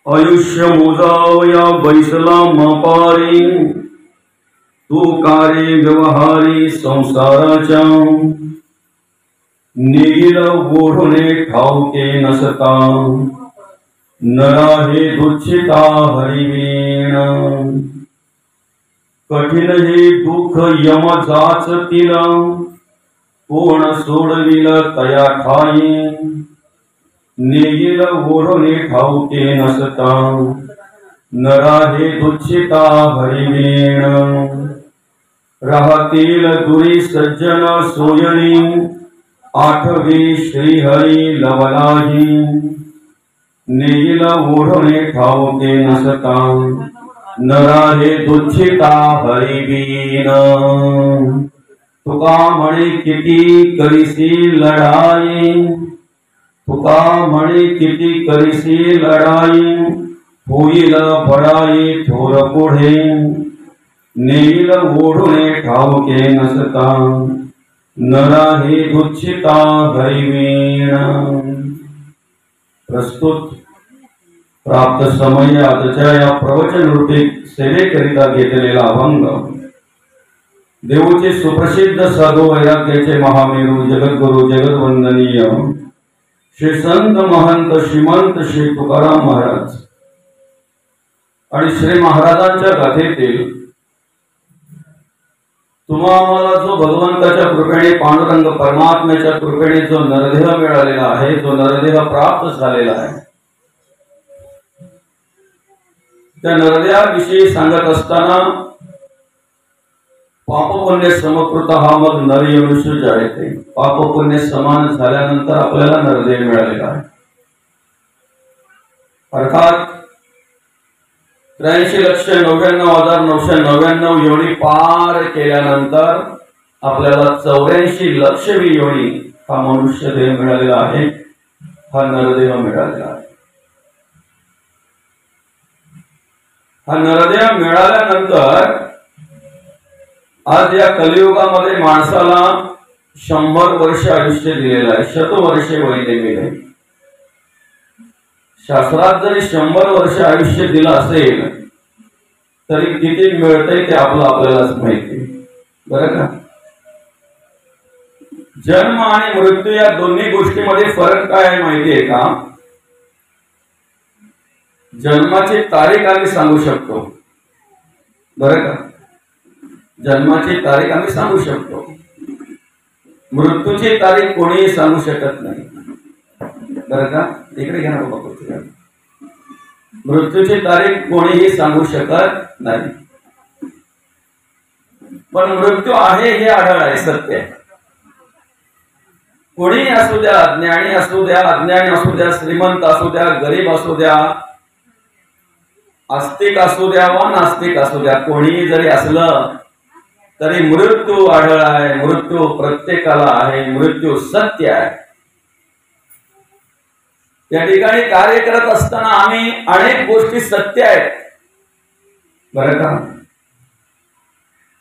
आयुष्य मोजावया बैसला मापारी, तू कार्य व्यवहारी संसाराच्या, नील ओढणे ठाऊके नसता, नरा हे दुच्छिता हरिवीण, कठीण हे दुःख यम जाचतील, कोण सोडविल तया ठाई, नेईल ओढणे ठाऊके नसता, नरा हे दुच्छिता हरिवीण, राहतील दुरी सज्जन सोयणी, आठवी श्रीहरी लवलाही, नेईल ओढणे ठाऊके नसता, नरा हे दुच्छिता हरिवीण. तुका म्हणे किती करीसी लढाई, तुका म्हणे किती करीसी लढाई, होईल बडाई थोर पुढे, नेईल ओढणे ठाऊके नसता, नरा हे दुच्छिता हरिवीण. प्रस्तुत प्राप्त समय आजच्या या प्रवचन रूपी सेवेकरिता घेतलेला अभंग देवचे सुप्रसिद्ध साधू वैराग्याचे महामेरू जगद्गुरु जगद्वंदनीय श्री संत महंत श्रीमंत श्री तुकाराम महाराज आणि श्री महाराजांच्या गाथेतील तुम्हा आम्हाला जो भगवंताच्या कृपेने पांडुरंग परमात्म्याच्या कृपेने जो नरदेह मिळालेला आहे, जो नरदेह प्राप्त झालेला आहे, त्या नरदेहाविषयी सांगत असताना पापपुण्य समकृत हा मग नरयुष्य जायते. पापपुण्य समान झाल्यानंतर आपल्याला नरदेह मिळालेला आहे. अर्थात 83,99,999 योनी पार केल्यानंतर आपल्याला 84,00,000वी योनी हा मनुष्य देह मिळालेला आहे, हा नरदेह मिळालेला आहे. हा नरदेह मिळाल्यानंतर आज या कलियुगामध्ये माणसाला 100 वर्ष आयुष्य दिलेलं आहे. शतवर्षे वैदिक शास्त्रात जरी 100 वर्ष आयुष्य दिलं असेल तरी किती मिळतंय ते आपल्यालाच माहिती, बरं का. जन्म आणि मृत्यू या दोन्ही गोष्टीमध्ये फरक काय आहे माहिती आहे का? जन्माची तारीख आम्ही सांगू शकतो, बरं का. जन्माची तारीख आम्ही सांगू शकतो, मृत्यूची तारीख कोणीही सांगू शकत नाही, बरं का. इकडे घ्या ना बाबा. मृत्यूची तारीख कोणीही सांगू शकत नाही, पण मृत्यू आहे हे आढळ आहे, सत्य आहे. कोणीही असू द्या, ज्ञानी असू द्या, अज्ञानी असू द्या, श्रीमंत असू द्या, गरीब असू द्या, आस्तिक असू द्या वा नास्तिक असू द्या, कोणीही जरी असलं तरी मृत्यू आढळ आहे. मृत्यू प्रत्येकाला आहे, मृत्यू सत्य आहे. या ठिकाणी कार्य करत असताना आम्ही अनेक गोष्टी सत्य आहेत, बरं का.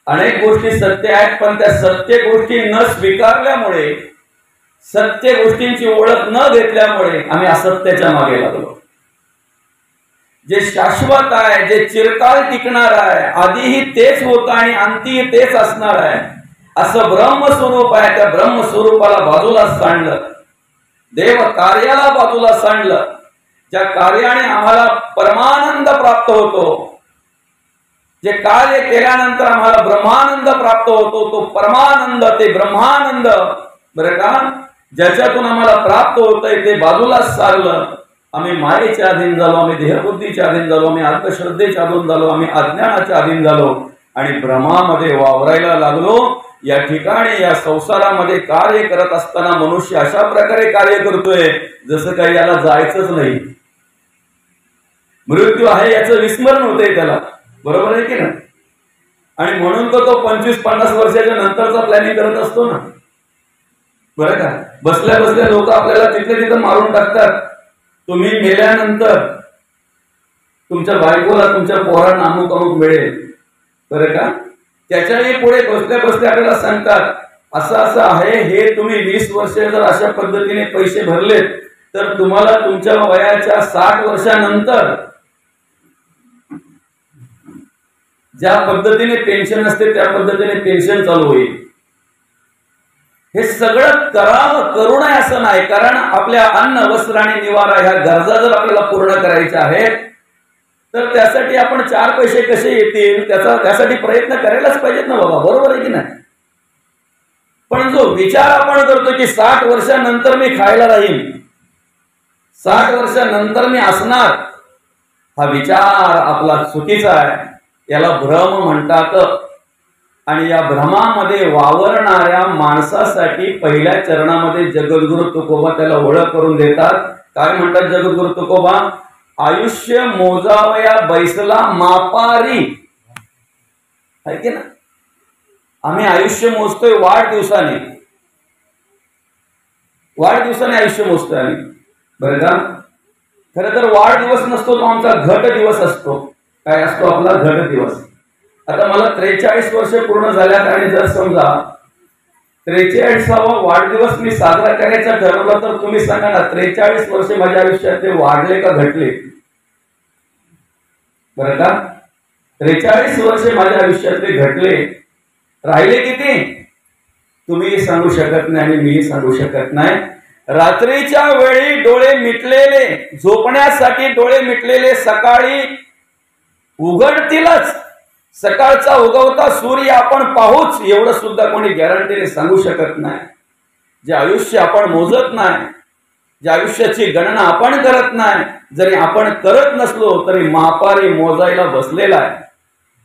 अनेक गोष्टी सत्य आहेत, पण त्या सत्य गोष्टी न स्वीकारल्यामुळे, सत्य गोष्टींची ओळख न घेतल्यामुळे आम्ही असत्याच्या मागे लागलो. जे शाश्वत आहे, जे चिरकाल टिकणार आहे, आधीही तेच होतं आणि अंतीही तेच असणार आहे, असं ब्रह्मस्वरूप आहे. त्या ब्रह्मस्वरूपाला बाजूला सांडलं, देव कार्याला बाजूला सांडलं. ज्या कार्याने आम्हाला परमानंद प्राप्त होतो, जे कार्य केल्यानंतर आम्हाला ब्रह्मानंद प्राप्त होतो, तो परमानंद, ते ब्रह्मानंद, बरं का, ज्याच्यातून आम्हाला प्राप्त होतंय ते बाजूलाच सारलं. आम्ही मायेच्या अधीन झालो, आम्ही देहबुद्धीच्या अधीन झालो, आम्ही अंधश्रद्धेच्या अधीन झालो, आम्ही अज्ञानाच्या अधीन झालो आणि भ्रमामध्ये वावरायला लागलो. या ठिकाणी या संसारामध्ये कार्य करत असताना मनुष्य अशा प्रकारे कार्य करतोय जसं काही याला जायचंच नाही. मृत्यू आहे याचं विस्मरण होतंय त्याला, बरोबर आहे की ना. आणि म्हणून तो 25-50 वर्षाच्या नंतरचा प्लॅनिंग करत असतो ना, बरं का. बसल्या बसल्या लोक आपल्याला तिथल्या तिथं मारून टाकतात. तुम्ही मेल्यानंतर तुमच्या बायकोला, तुमच्या पोरांना अमुक अमुक मिळेल, बरं का. त्याच्याही पुढे बसल्या बसल्या आपल्याला सांगतात असं असं आहे, हे तुम्ही 20 वर्ष जर अशा पद्धतीने पैसे भरलेत तर तुम्हाला तुमच्या वयाच्या 60 वर्षानंतर ज्या पद्धतीने पेन्शन असते त्या पद्धतीने पेन्शन चालू होईल। हे सगळं करावं करू नये असं नाही, कारण आपल्या अन्न वस्त्र आणि निवारा ह्या गरजा जर आपल्याला पूर्ण करायच्या आहेत तर त्यासाठी आपण 4 पैसे कसे येतील त्यासाठी प्रयत्न करायलाच पाहिजेत ना बाबा, बरोबर आहे की नाही? पण जो विचार आपण करतो की 60 वर्षानंतर मी खायला राहीन, 60 वर्षानंतर मी असणार, हा विचार आपला चुकीचा आहे, याला भ्रम म्हणतात। आणि या भ्रमामध्ये वावरणाऱ्या माणसासाठी पहिल्या चरणामध्ये जगद्गुरु तुकोबा त्याला ओळख करून देतात। काय म्हणतात जगद्गुरु तुकोबा? आयुष्य मोजावया बैसला मापारी, आहे की ना? आम्ही आयुष्य मोजतोय वाढदिवसाने आयुष्य मोजतोय आम्ही, बरं का? खरं तर वाढदिवस नसतो, तो आमचा घट दिवस असतो। काय असतो आपला? घट दिवस। आता मला 43 वर्ष पूर्ण झाल्यात आणि जर समजा 43वा वाढदिवस मी साजरा करायचा ठरवला तर तुम्ही सांगा ना, 43 वर्ष माझ्या आयुष्यात ते वाढले का घटले? बरं का? 43 वर्ष माझ्या आयुष्यातले घटले, राहिले किती? तुम्ही सांगू शकत नाही आणि मी सांगू शकत नाही। रात्रीच्या वेळी डोळे मिटलेले, झोपण्यासाठी डोळे मिटलेले सकाळी उघडतीलच, सकाळचा उगवता सूर्य आपण पाहूच एवढं सुद्धा कोणी गॅरंटीने सांगू शकत नाही। जे आयुष्य आपण मोजत नाही, ज्या आयुष्याची गणना आपण करत नाही, जरी आपण करत नसलो तरी मापारी मोजायला बसलेला आहे।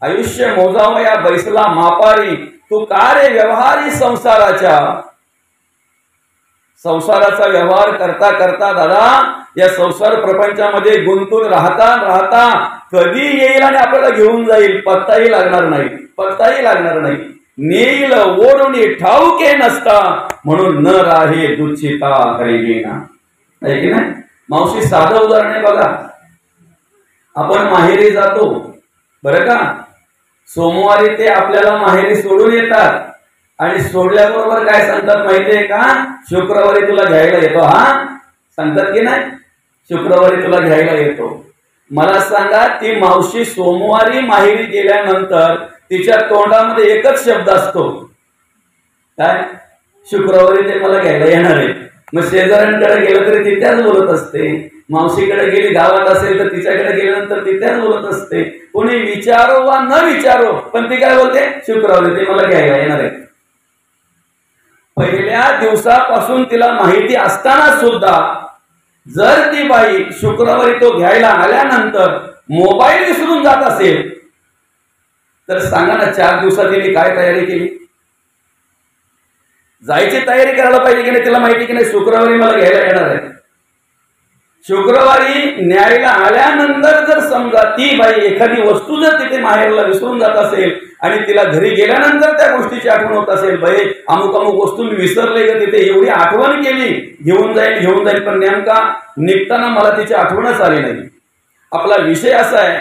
आयुष्य मोजावया बैसला मापारी, तू का रे व्यवहारी संसाराचा व्यवहार करता करता दादा या संसार प्रपंचामध्ये गुंतून राहता कधी येईल आणि आपल्याला घेऊन जाईल पत्ताही लागणार नाही। नेईल ओढून ठाऊके नसता, म्हणून न राहे दुच्छिता हरिविना, आहे की नाही? मावशी साधं उदाहरण आहे बघा, आपण माहेरी जातो, बरं का? सोमवारी ते आपल्याला माहेरी सोडून येतात आणि सोडल्याबरोबर काय सांगतात माहितीये का? शुक्रवारी तुला घ्यायला येतो, हा सांगतात की नाही? शुक्रवारी तुला घ्यायला येतो। मला सांगा, ती मावशी सोमवारी माहेरी गेल्यानंतर तिच्या तोंडामध्ये एकच शब्द असतो, काय? शुक्रवारी ते मला घ्यायला येणार आहे। मग शेजाऱ्यांकडे गेलं तरी ती त्याच बोलत असते, मावशीकडे गेली गावात असेल तर तिच्याकडे गेल्यानंतर ती त्याच बोलत असते। कोणी विचारो वा न विचारो पण ती काय बोलते? शुक्रवारी ते मला घ्यायला येणार आहे। पहिल्या दिवसापासून तिला माहिती असताना सुद्धा जर ती बाई शुक्रवारी तो घ्यायला आल्यानंतर मोबाईल विसरून जात असेल तर सांगा ना, 4 दिवसात तिने काय तयारी केली? जायची तयारी करायला पाहिजे की नाही? तिला माहिती की नाही शुक्रवारी मला घ्यायला येणार आहे। शुक्रवारी न्यायला आल्यानंतर जर समजा ती बाई एखादी वस्तू जर तिथे माहेरला विसरून जात असेल आणि तिला घरी गेल्यानंतर त्या गोष्टीची आठवण होत असेल, बाई अमुक वस्तू मी विसरले का, तिथे एवढी आठवण केली, घेऊन जाईल, पण नेमका निघताना मला तिची आठवणच आली नाही। आपला विषय असा आहे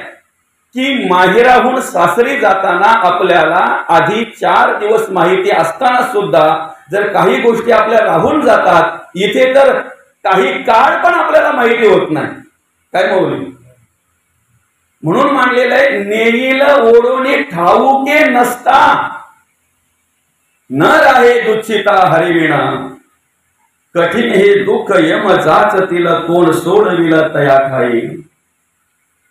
की माहेराहून सासरी जाताना आपल्याला आधी 4 दिवस माहिती असताना सुद्धा जर काही गोष्टी आपल्या राहून जातात, इथे तर काही काळ पण आपल्याला माहिती होत नाही। काय मौली? म्हणून मानलेलं आहे, नेईल ओढून ठाऊके नसता, न राहे दुच्छिता हरिविना, कठीण हे दुःख यम जाचतील, कोण सोडविल तया ठाई।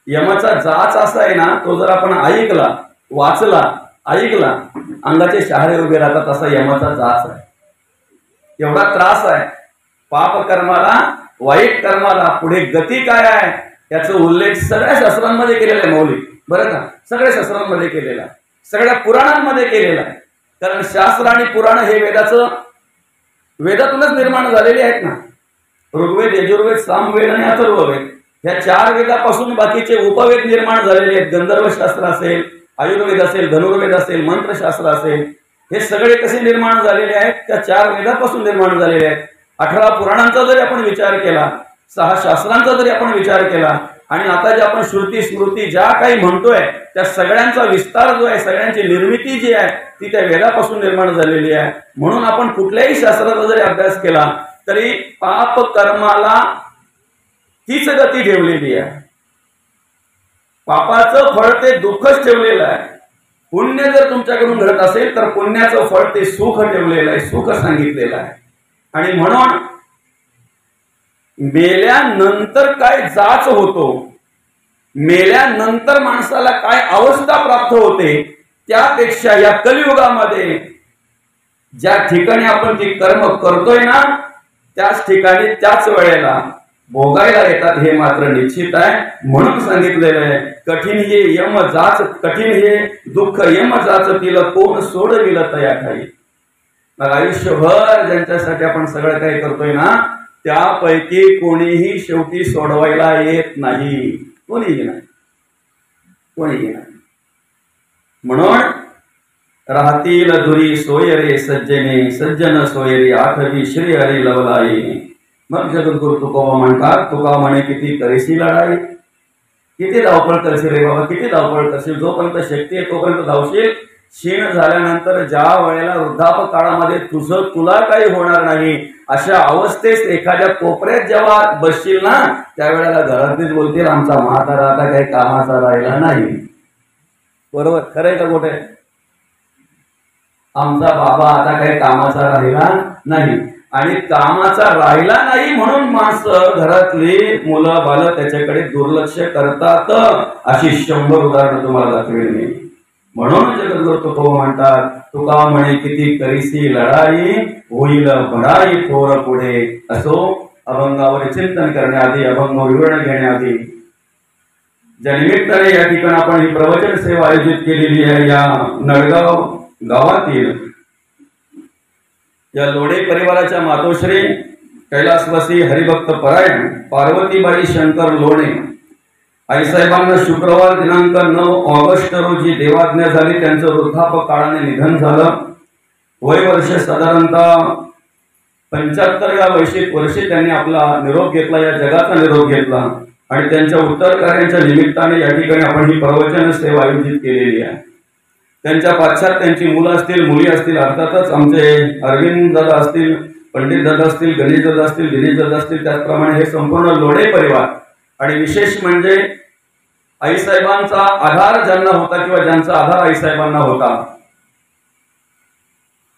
यमाचा जाच असा आहे ना, तो जर आपण ऐकला, वाचला, अंगाचे शहारे उभे राहतात, असा यमाचा जाच आहे। एवढा त्रास आहे पाप कर्माला, वाईट कर्माला, पुढे गती काय आहे याचा उल्लेख सगळ्या शास्त्रांमध्ये केलेला आहे मौलिक, बरं का? सगळ्या शास्त्रांमध्ये केलेला आहे, सगळ्या पुराणांमध्ये केलेला आहे। कारण शास्त्र आणि पुराण हे वेदातूनच निर्माण झालेले आहेत ना। ऋग्वेद, यजुर्वेद, सामवेद आणि अथर्ववेद ह्या 4 वेदापासून बाकीचे उपवेद निर्माण झालेले आहेत। गंधर्व शास्त्र असेल, आयुर्वेद असेल, धनुर्वेद असेल, मंत्रशास्त्र असेल, हे सगळे कसे निर्माण झालेले आहेत? त्या 4 वेदापासून निर्माण झालेले आहेत। 18 पुराणांचा जरी आपण विचार केला, 6 शास्त्रांचा जरी आपण विचार केला आणि आता जे आपण श्रुती स्मृती ज्या काही म्हणतोय त्या सगळ्यांचा विस्तार जो आहे, सगळ्यांची निर्मिती जी आहे ती त्या वेदापासून निर्माण झालेली आहे। म्हणून आपण कुठल्याही शास्त्राचा जरी अभ्यास केला तरी पाप कर्माला तीच गती ठेवलेली आहे. पापाचं फळ ते दुःखच ठेवलेलं आहे. पुण्य जर तुमच्याकडून घडत असेल तर पुण्याचं फळ ते सुख ठेवलेलं आहे, सुख सांगितलेलं आहे. आणि म्हणून मेल्यानंतर काय जाच होतो, मेल्यानंतर माणसाला काय अवस्था प्राप्त होते, त्यापेक्षा या कलियुगामध्ये ज्या ठिकाणी आपण ती कर्म करतोय ना, त्याच ठिकाणी त्याच वेळेला भोगायला येतात हे मात्र निश्चित आहे. म्हणून सांगितलेलं आहे, कठीण हे यम जाच, कठीण हे दुःख यम जाच, तिला कोण सोडविल तया ठाई. मग आयुष्यभर ज्यांच्यासाठी आपण सगळं काही करतोय ना, त्यापैकी कोणीही शेवटी सोडवायला येत नाही, कोणीही नाही, कोणीही नाही. म्हणून राहतील दुरी सोय रे सज्जने, सज्जन सोय रे आठवी श्री हरी लवलाई. मग जगद्गुरु तुकोबा म्हणतात, तुका म्हणे किती करीशी लढाई, किती धावपळ करशील रे बाबा, किती धावपळ करशील, जोपर्यंत शक्ती आहे तोपर्यंत धावशील. क्षीण झाल्यानंतर ज्या वेळेला वृद्धाप काळामध्ये तुला काही होणार नाही अशा अवस्थेत एखाद्या कोपऱ्यात जेव्हा बसशील ना, त्यावेळेला घरातलीच बोलतील आमचा म्हातारा आता काही कामाचा राहिला नाही. बरोबर, खरंय का खोटं? आमचा बाबा आता काही कामाचा राहिला नाही. आणि कामाचा राहिला नाही म्हणून माणसं, घरातली मुलं बाल त्याच्याकडे दुर्लक्ष करतात. अशी 100 उदाहरणं तुम्हाला दाखवेल मी. म्हणून जगद्गुरु तुकोबा म्हणतात, तुका म्हणे किती करीसी लढाई, होईल भराई थोर पुढे. असो, अभंगावर चिंतन करण्याआधी, अभंग विवरण घेण्याआधी, ज्या निमित्ताने या ठिकाणी आपण ही प्रवचन सेवा आयोजित केलेली आहे, या नळगाव गावातील या लोढे परिवाराच्या मातोश्री कैलासवासी हरिभक्त परायण पार्वतीबाई शंकर लोणे आईसाहेबांना शुक्रवार दिनांक 9 ऑगस्ट रोजी देवाज्ञा झाली. त्यांचं वृद्धाप काळाने निधन झालं. वय वर्ष साधारणतः 75व्या वर्षी त्यांनी आपला निरोप घेतला, या जगाचा निरोप घेतला. आणि त्यांच्या उत्तर कार्यांच्या निमित्ताने या ठिकाणी आपण ही प्रवचन सेवा आयोजित केलेली आहे. त्यांच्या पाश्चात त्यांची मुलं असतील, मुली असतील, अर्थातच आमचे अरविंद दादा असतील, पंडित दादा असतील, गणेश दादा असतील, दिनेश दादा असतील, त्याचप्रमाणे हे संपूर्ण लोढे परिवार. आणि विशेष म्हणजे आईसाहेबांचा आधार ज्यांना होता किंवा ज्यांचा आधार आईसाहेबांना होता,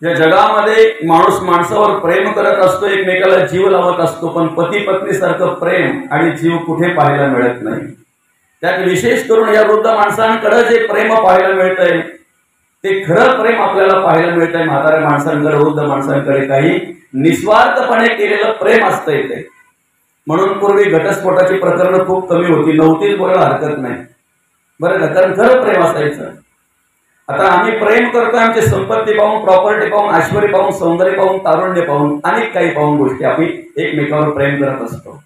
या जगामध्ये माणूस माणसावर प्रेम करत असतो, एकमेकाला जीव लावत असतो, पण पती पत्नी सारखं प्रेम आणि जीव कुठे पाहायला मिळत नाही. त्यात विशेष करून या वृद्ध माणसांकडे जे प्रेम पाहायला मिळतंय ते खरं प्रेम आपल्याला पाहायला मिळतंय. म्हाताऱ्या माणसांकडे, वृद्ध माणसांकडे काही निस्वार्थपणे केलेलं प्रेम असतंय ते. म्हणून पूर्वी घटस्फोटाची प्रकरणं खूप कमी होती, नव्हतीच बोलायला हरकत नाही, बरं का, कारण खरं प्रेम असायचं. आता आम्ही प्रेम करतोय आमची संपत्ती पाहून, प्रॉपर्टी पाहून, ऐश्वर्य पाहून, सौंदर्य पाहून, तारुण्य पाहून, अनेक काही पाहून गोष्टी आम्ही एकमेकावर प्रेम करत असतो.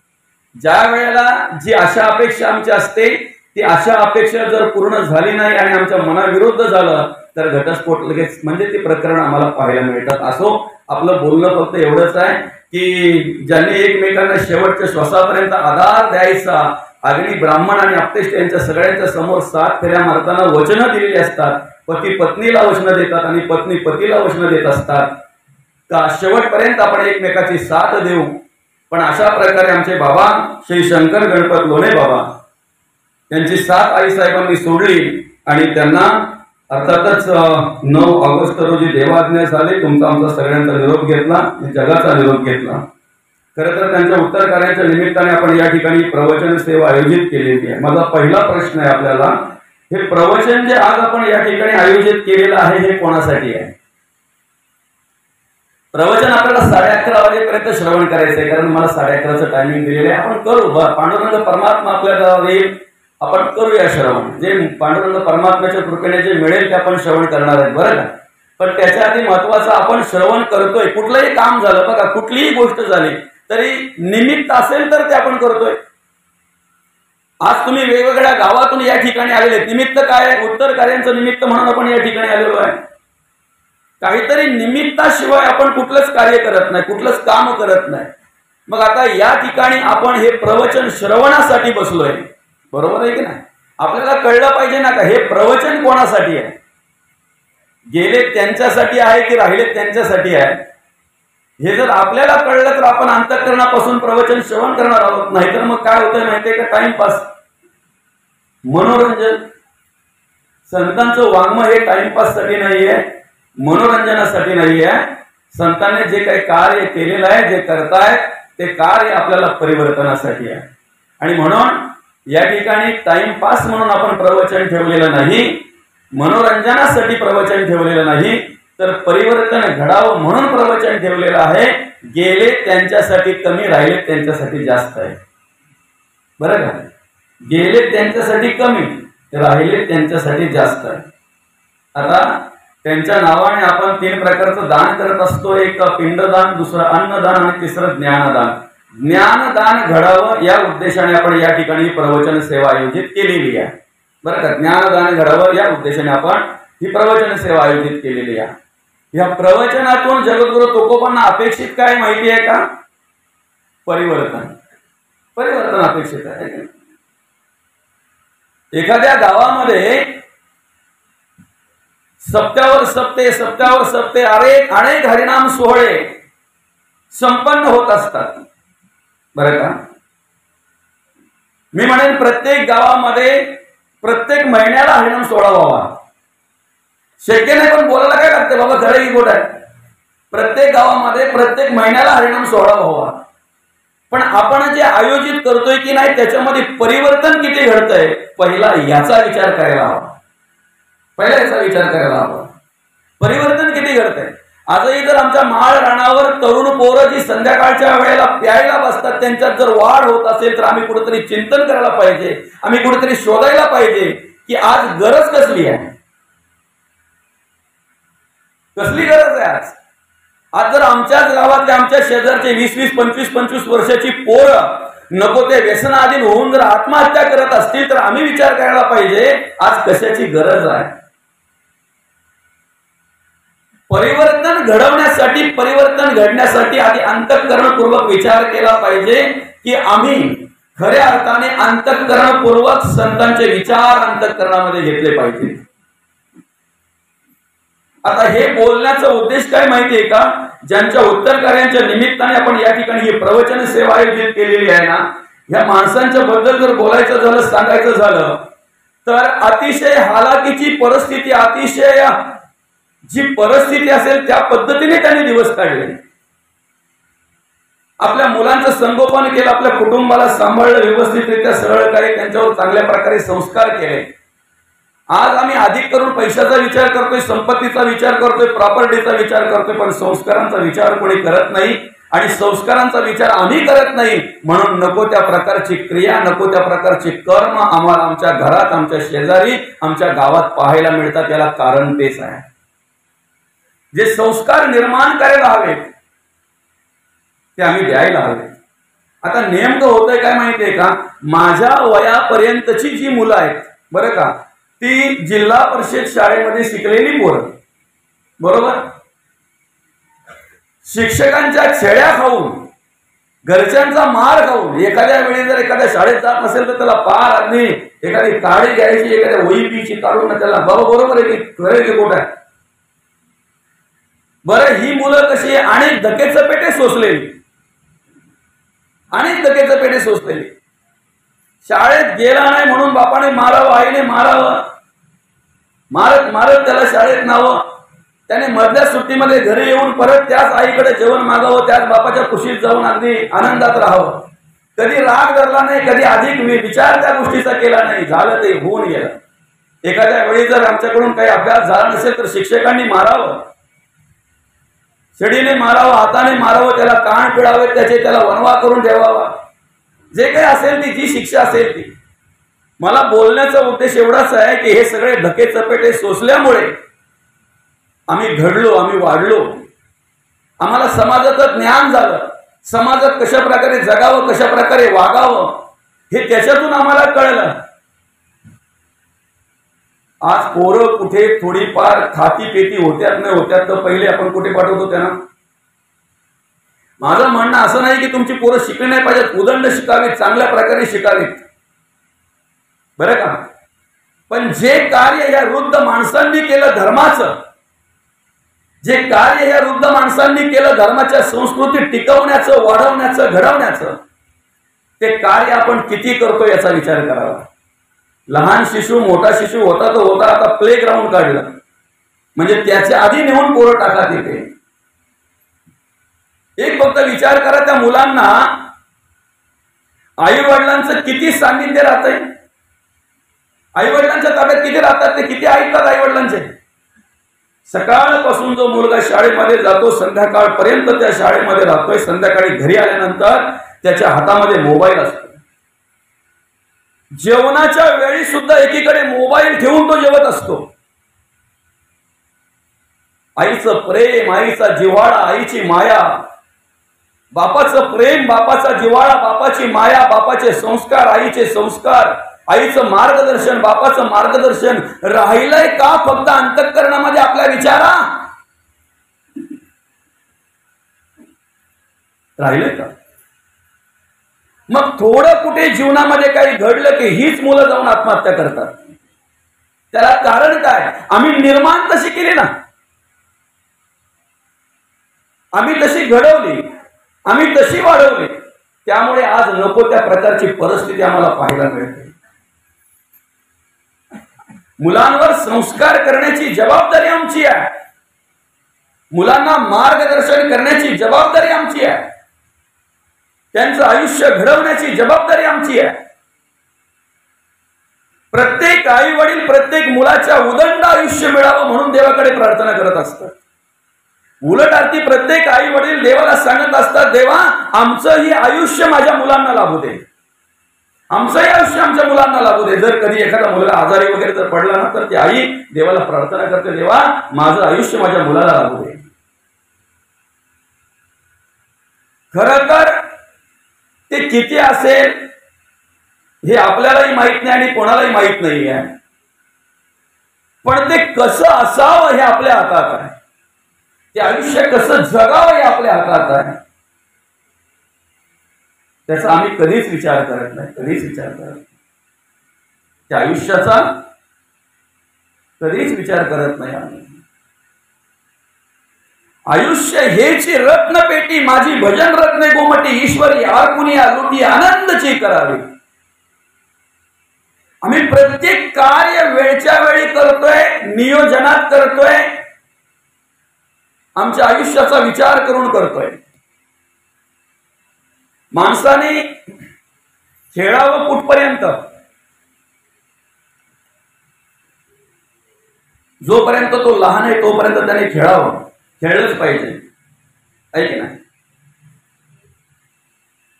ज्या वेळेला जी आशा अपेक्षा आमची असते, ती आशा अपेक्षा जर पूर्ण झाली नाही आणि आमच्या मनाविरुद्ध झालं तर घटस्फोट लगेच, म्हणजे ती प्रकरण आम्हाला पाहायला मिळतात. असो, आपलं बोलणं फक्त एवढंच आहे की ज्यांनी एकमेकांना शेवटच्या श्वासापर्यंत आधार द्यायचा, अग्नी ब्राह्मण आणि आपतेष्ट यांच्या सगळ्यांच्या समोर 7 फेऱ्या मारताना वचनं दिलेली असतात. पती पत्नीला वचनं देतात आणि पत्नी पतीला वचनं देत असतात का शेवटपर्यंत आपण एकमेकाची साथ देऊ. पण अशा प्रकारे आमचे बाबा श्री शंकर गणपत लोणे बाबा यांची साथ आईसाहेबांनी सोडली आणि त्यांना अर्थातच 9 ऑगस्ट रोजी देवाज्ञा झाली. तुमचा आमचा सगळ्यांचा निरोप घेतला, जगाचा निरोप घेतला. खरं तर त्यांच्या उत्तर कार्याच्या निमित्ताने आपण या ठिकाणी प्रवचन सेवा आयोजित केलेली आहे. माझा पहिला प्रश्न आहे आपल्याला, हे प्रवचन जे आज आपण या ठिकाणी आयोजित केलेलं आहे हे कोणासाठी आहे? प्रवचन आपल्याला 11:30 वाजेपर्यंत श्रवण करायचं आहे, कारण मला 11:30चं टायमिंग दिलेलं आहे. आपण करू, पांडुरंग परमात्मा आपल्याला येईल, आपण करूया श्रवण. जे पांडुरंग परमात्म्याच्या कृपेने जे मिळेल ते आपण श्रवण करणार आहेत, बरं का. पण त्याच्या आधी महत्वाचं, आपण श्रवण करतोय, कुठलंही काम झालं बघा, कुठलीही गोष्ट झाली तरी निमित्त असेल तर ते आपण करतोय. आज तुम्ही वेगवेगळ्या गावातून या ठिकाणी आलेले, निमित्त काय आहे? उत्तर कार्यांचं निमित्त म्हणून आपण या ठिकाणी आलेलो आहे. काहीतरी निमित्ताशिवाय आपण कुठलंच कार्य करत नाही, कुठलंच काम करत नाही. मग आता या ठिकाणी आपण हे प्रवचन श्रवणासाठी बसलोय, बरोबर आहे की नाही? आपल्याला कळलं पाहिजे ना का हे प्रवचन कोणासाठी आहे? गेले त्यांच्यासाठी आहे की राहिले त्यांच्यासाठी आहे? हे जर आपल्याला कळलं तर आपण अंतःकरणापासून प्रवचन श्रवण करणार आहोत. नाहीतर मग काय होतंय माहितीये का, टाइमपास, मनोरंजन. संतांचं वाङ्मय हे टाइमपास साठी नाहीये, मनोरंजनासाठी नाहीये. संतांनी जे काही कार्य केलेलं आहे, जे करतायत ते कार्य आपल्याला परिवर्तनासाठी आहे. आणि म्हणून या ठिकाणी टाइमपास म्हणून आपण प्रवचन ठेवलेलं नाही, मनोरंजनासाठी प्रवचन ठेवलेलं नाही, तर परिवर्तन घडावं म्हणून प्रवचन ठेवलेलं आहे. गेले त्यांच्यासाठी कमी, राहिले त्यांच्यासाठी जास्त आहे. बरं का, गेले त्यांच्यासाठी कमी, राहिले त्यांच्यासाठी जास्त आहे. आता त्यांच्या नावाने आपण 3 प्रकारचं दान करत असतो. एक पिंडदान, दुसरं अन्नदान आणि तिसरं ज्ञानदान. ज्ञानदान घडावं या उद्देशाने आपण या ठिकाणी प्रवचन सेवा आयोजित केलेली आहे. बरं का, ज्ञानदान घडावं या उद्देशाने आपण ही प्रवचन सेवा आयोजित केलेली आहे. या प्रवचनातून जगद्गुरु तुकोबांना अपेक्षित काय माहिती आहे का? परिवर्तन. परिवर्तन अपेक्षित आहे. एखाद्या गावामध्ये सप्त्यावर सप्ते, सप्त्यावर सप्ते अनेक हरिनाम सोहळे संपन्न होत असतात. बरं का, मी म्हणेन प्रत्येक गावामध्ये प्रत्येक महिन्याला हरिनाम सोहळा व्हावा. शक्य नाही पण बोलायला काय लागते बाबा, खरं ही गोष्ट आहे. प्रत्येक गावामध्ये प्रत्येक महिन्याला हरिनाम सोहळा व्हावा. पण आपण जे आयोजित करतोय की नाही त्याच्यामध्ये परिवर्तन किती घडतंय, पहिला याचा विचार करायला हवा. परिवर्तन किती घडतंय. आजही जर आमच्या माळ रानावर तरुण पोरं जी संध्याकाळच्या वेळेला प्यायला बसतात, त्यांच्यात जर वाढ होत असेल तर आम्ही कुठेतरी चिंतन करायला पाहिजे. आम्ही कुठेतरी शोधायला पाहिजे की आज गरज कसली आहे, कसली गरज आहे आज. आज जर आमच्याच गावातल्या, आमच्या शेजारचे 20-20, 25-25 वर्षाची पोरं नको ते व्यसनाधीन होऊन जर आत्महत्या करत असतील तर आम्ही विचार करायला पाहिजे आज कशाची गरज आहे. परिवर्तन घडवण्यासाठी, परिवर्तन घडण्यासाठी आधी अंतःकरणपूर्वक विचार केला पाहिजे की आम्ही खऱ्या अर्थाने अंतःकरणपूर्वक संतांचे विचार अंतःकरणामध्ये घेतले पाहिजे. आता हे बोलण्याचा उद्देश काय माहितीये का, ज्यांच्या उत्तर कार्यांच्या निमित्ताने आपण या ठिकाणी ही प्रवचन सेवा आयोजित केलेली आहे ना, या माणसांच्या बद्दल जर बोलायचं झालं, सांगायचं झालं तर अतिशय हालाकीची परिस्थिती, अतिशय जी परिस्थिती असेल त्या पद्धतीने त्यांनी दिवस काढले. आपल्या मुलांचं संगोपन केलं, आपल्या कुटुंबाला सांभाळलं व्यवस्थितरित्या, सरळ काही त्यांच्यावर चांगल्या प्रकारे संस्कार केले. आज आम्ही अधिक करून पैशाचा विचार करतोय, संपत्तीचा विचार करतोय, प्रॉपर्टीचा विचार करतोय, पण संस्कारांचा विचार कोणी करत नाही. आणि संस्कारांचा विचार आम्ही करत नाही म्हणून नको त्या प्रकारची क्रिया, नको त्या प्रकारची कर्म आम्हाला आमच्या घरात, आमच्या शेजारी, आमच्या गावात पाहायला मिळतात. याला कारण तेच आहे. जे संस्कार निर्माण करायला हवेत ते आम्ही द्यायला हवे. आता नेमकं होतंय काय माहितीये का, माझ्या वयापर्यंतची जी मुलं आहेत बरं का, ती जिल्हा परिषद शाळेमध्ये शिकलेली पोरं, बरोबर, शिक्षकांच्या छेड्या खाऊन, घरच्यांचा मार खाऊन, एखाद्या वेळी जर एखाद्या शाळेत जात नसेल तर त्याला पार अगदी एखादी काळी घ्यायची, एखाद्या वही पिची काढून त्याला बाबा बरोबर आहे की खरं की खोट आहे. बरं, ही मुलं कशी अनेक धकेचपेटे सोसलेली, अनेक धकेचपेटे सोसलेली. शाळेत गेला नाही म्हणून बापाने मारावं, आईने मारावं, मारत मारत त्याला शाळेत न्यावं. त्याने मधल्या सुट्टीमध्ये घरी येऊन परत त्याच आईकडे जेवण मागावं, त्याच बापाच्या कुशीत जाऊन अगदी आनंदात राहावं. कधी राग धरला नाही, कधी अधिक विचार त्या गोष्टीचा केला नाही, झालं ते होऊन गेलं. एखाद्या वेळी जर आमच्याकडून काही अभ्यास झाला नसेल तर शिक्षकांनी मारावं, छडीने मारावं, हाताने मारावं, त्याला कान पिळावे, त्याला वनवा करून ठेवावा. जे काही असेल ती, जी शिक्षा असेल ती. मला बोलण्याचा उद्देश एवढाच आहे की हे सगळे धके चपेटे सोसल्यामुळे आम्ही घडलो, आम्ही वाढलो, आम्हाला समाजाचं ज्ञान झालं, समाजात कशा प्रकारे जगावं, कशा प्रकारे वागावं हे त्याच्यातून आम्हाला कळलं. आज पोरं कुठे थोडीफार खाती पेती होत्यात नाही होत्यात तर पहिले आपण कुठे पाठवतो त्यांना. माझं म्हणणं असं नाही की तुमची पोरं शिकली नाही पाहिजेत, उदंड शिकावीत, चांगल्या प्रकारे शिकावीत, बरं का. पण जे कार्य या वृद्ध माणसांनी केलं धर्माचं, जे कार्य या वृद्ध माणसांनी केलं धर्माच्या संस्कृती टिकवण्याचं, वाढवण्याचं, घडवण्याचं, ते कार्य आपण किती करतो याचा विचार करावा. लहान शिशू मोठा शिशू होता तो होता, आता प्ले ग्राउंड काढलं म्हणजे त्याच्या आधी नेऊन पोरं टाका तिथे. एक फक्त विचार करा, त्या मुलांना आई वडिलांचं किती सानिध्य राहतंय, आई वडिलांच्या ताब्यात किती राहतात, ते किती ऐकतात आई वडिलांचे. सकाळपासून जो मुलगा शाळेमध्ये जातो संध्याकाळपर्यंत त्या शाळेमध्ये राहतोय, संध्याकाळी घरी आल्यानंतर त्याच्या हातामध्ये मोबाईल असतो. जेवणाच्या वेळी सुद्धा एकीकडे मोबाईल ठेवून तो जेवत असतो. आईचं प्रेम, आईचा जिव्हाळा, आईची माया, बापाचं प्रेम, बापाचा जिव्हाळा, बापाची माया, बापाचे संस्कार, आईचे संस्कार, आईचं मार्गदर्शन, बापाचं मार्गदर्शन राहिलंय का फक्त अंतःकरणामध्ये आपल्या विचारा? राहिलंय का? मग थोडं कुठे जीवनामध्ये काही घडलं की हीच मुलं जाऊन आत्महत्या करतात. त्याला कारण काय? आम्ही निर्माण तशी केली ना, आम्ही तशी घडवली, आम्ही तशी वाढवली, त्यामुळे आज नको त्या प्रकारची परिस्थिती आम्हाला पाहायला मिळते. मुलांवर संस्कार करण्याची जबाबदारी आमची आहे, मुलांना मार्गदर्शन करण्याची जबाबदारी आमची आहे, त्यांचं आयुष्य घडवण्याची जबाबदारी आमची आहे. प्रत्येक आई वडील प्रत्येक मुलाच्या उदंड आयुष्य मिळावं म्हणून देवाकडे प्रार्थना करत असतात. उलट अर्थी प्रत्येक आई वडील देवाला सांगत असतात, देवा आमचं ही आयुष्य माझ्या मुलांना लाभू दे, आमचंही आयुष्य आमच्या मुलांना लाभू दे. जर कधी एखादा मुलगा आजारी वगैरे जर पडला ना तर ती आई देवाला प्रार्थना करते, देवा माझं आयुष्य माझ्या मुलाला लाभू दे. खरं तर ते किती असेल हे आपल्यालाही माहित नाही आणि कोणालाही माहित नाही आहे, पण ते कसं असावं हे आपल्या हातात आहे. ते आयुष्य कसं जगावं हे आपल्या हातात आहे. त्याचा आम्ही कधीच विचार करत नाही, कधीच विचार करत नाही. त्या आयुष्याचा कधीच विचार करत नाही आम्ही. आयुष्य हेची रत्नपेटी माझी भजन रत्ने गोमटी, ईश्वरी आकुनिया लुटी आनंदची करावी. आम्ही प्रत्येक कार्य वेळच्या वेळी करतोय, नियोजनात करतोय, आमच्या आयुष्याचा विचार करून करतोय. माणसाने खेळावं कुठपर्यंत? जोपर्यंत तो लहान आहे तोपर्यंत त्याने खेळावं, खेळलंच पाहिजे, आहे की नाही?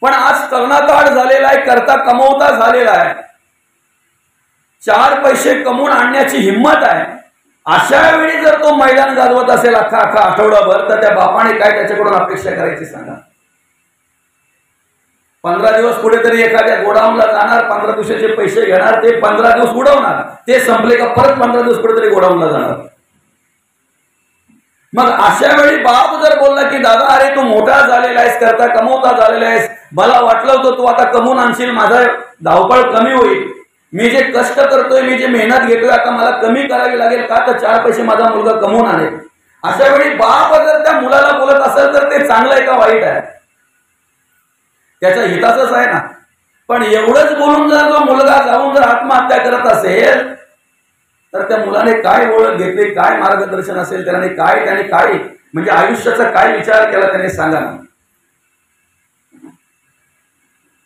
पण आज कर्णाकाळ झालेला आहे, करता कमवता झालेला आहे, 4 पैसे कमवून आणण्याची हिंमत आहे. अशा वेळी जर तो मैदान गाजवत असेल अख्खा आठवडाभर, तर त्या बापाने काय त्याच्याकडून अपेक्षा करायची सांगा? 15 दिवस कुठेतरी एखाद्या गोडाऊनला जाणार, 15 दिवसाचे पैसे घेणार, ते 15 दिवस उडवणार, ते संपले का परत 15 दिवस कुठेतरी गोडाऊनला जाणार. मग अशा वेळी बाप जर बोलला की दादा अरे तू मोठा झालेला आहेस, करता कमवता झालेला आहेस, मला वाटलं होतं तू आता कमवून आणशील, माझा धावपळ कमी होईल, मी जे कष्ट करतोय, मी जे मेहनत घेतोय आता मला कमी करावी लागेल का, तर 4 पैसे माझा मुलगा कमवून आणेल. अशा वेळी बाप जर त्या मुलाला बोलत असेल तर ते चांगलं आहे का वाईट आहे? त्याच्या हिताचंच आहे ना. पण एवढंच बोलून जर तो मुलगा जाऊन जर आत्महत्या करत असेल तर त्या मुलाने काय ओळख घेतली, काय मार्गदर्शन असेल त्याने, काय म्हणजे आयुष्याचा काय विचार केला त्याने सांगा ना.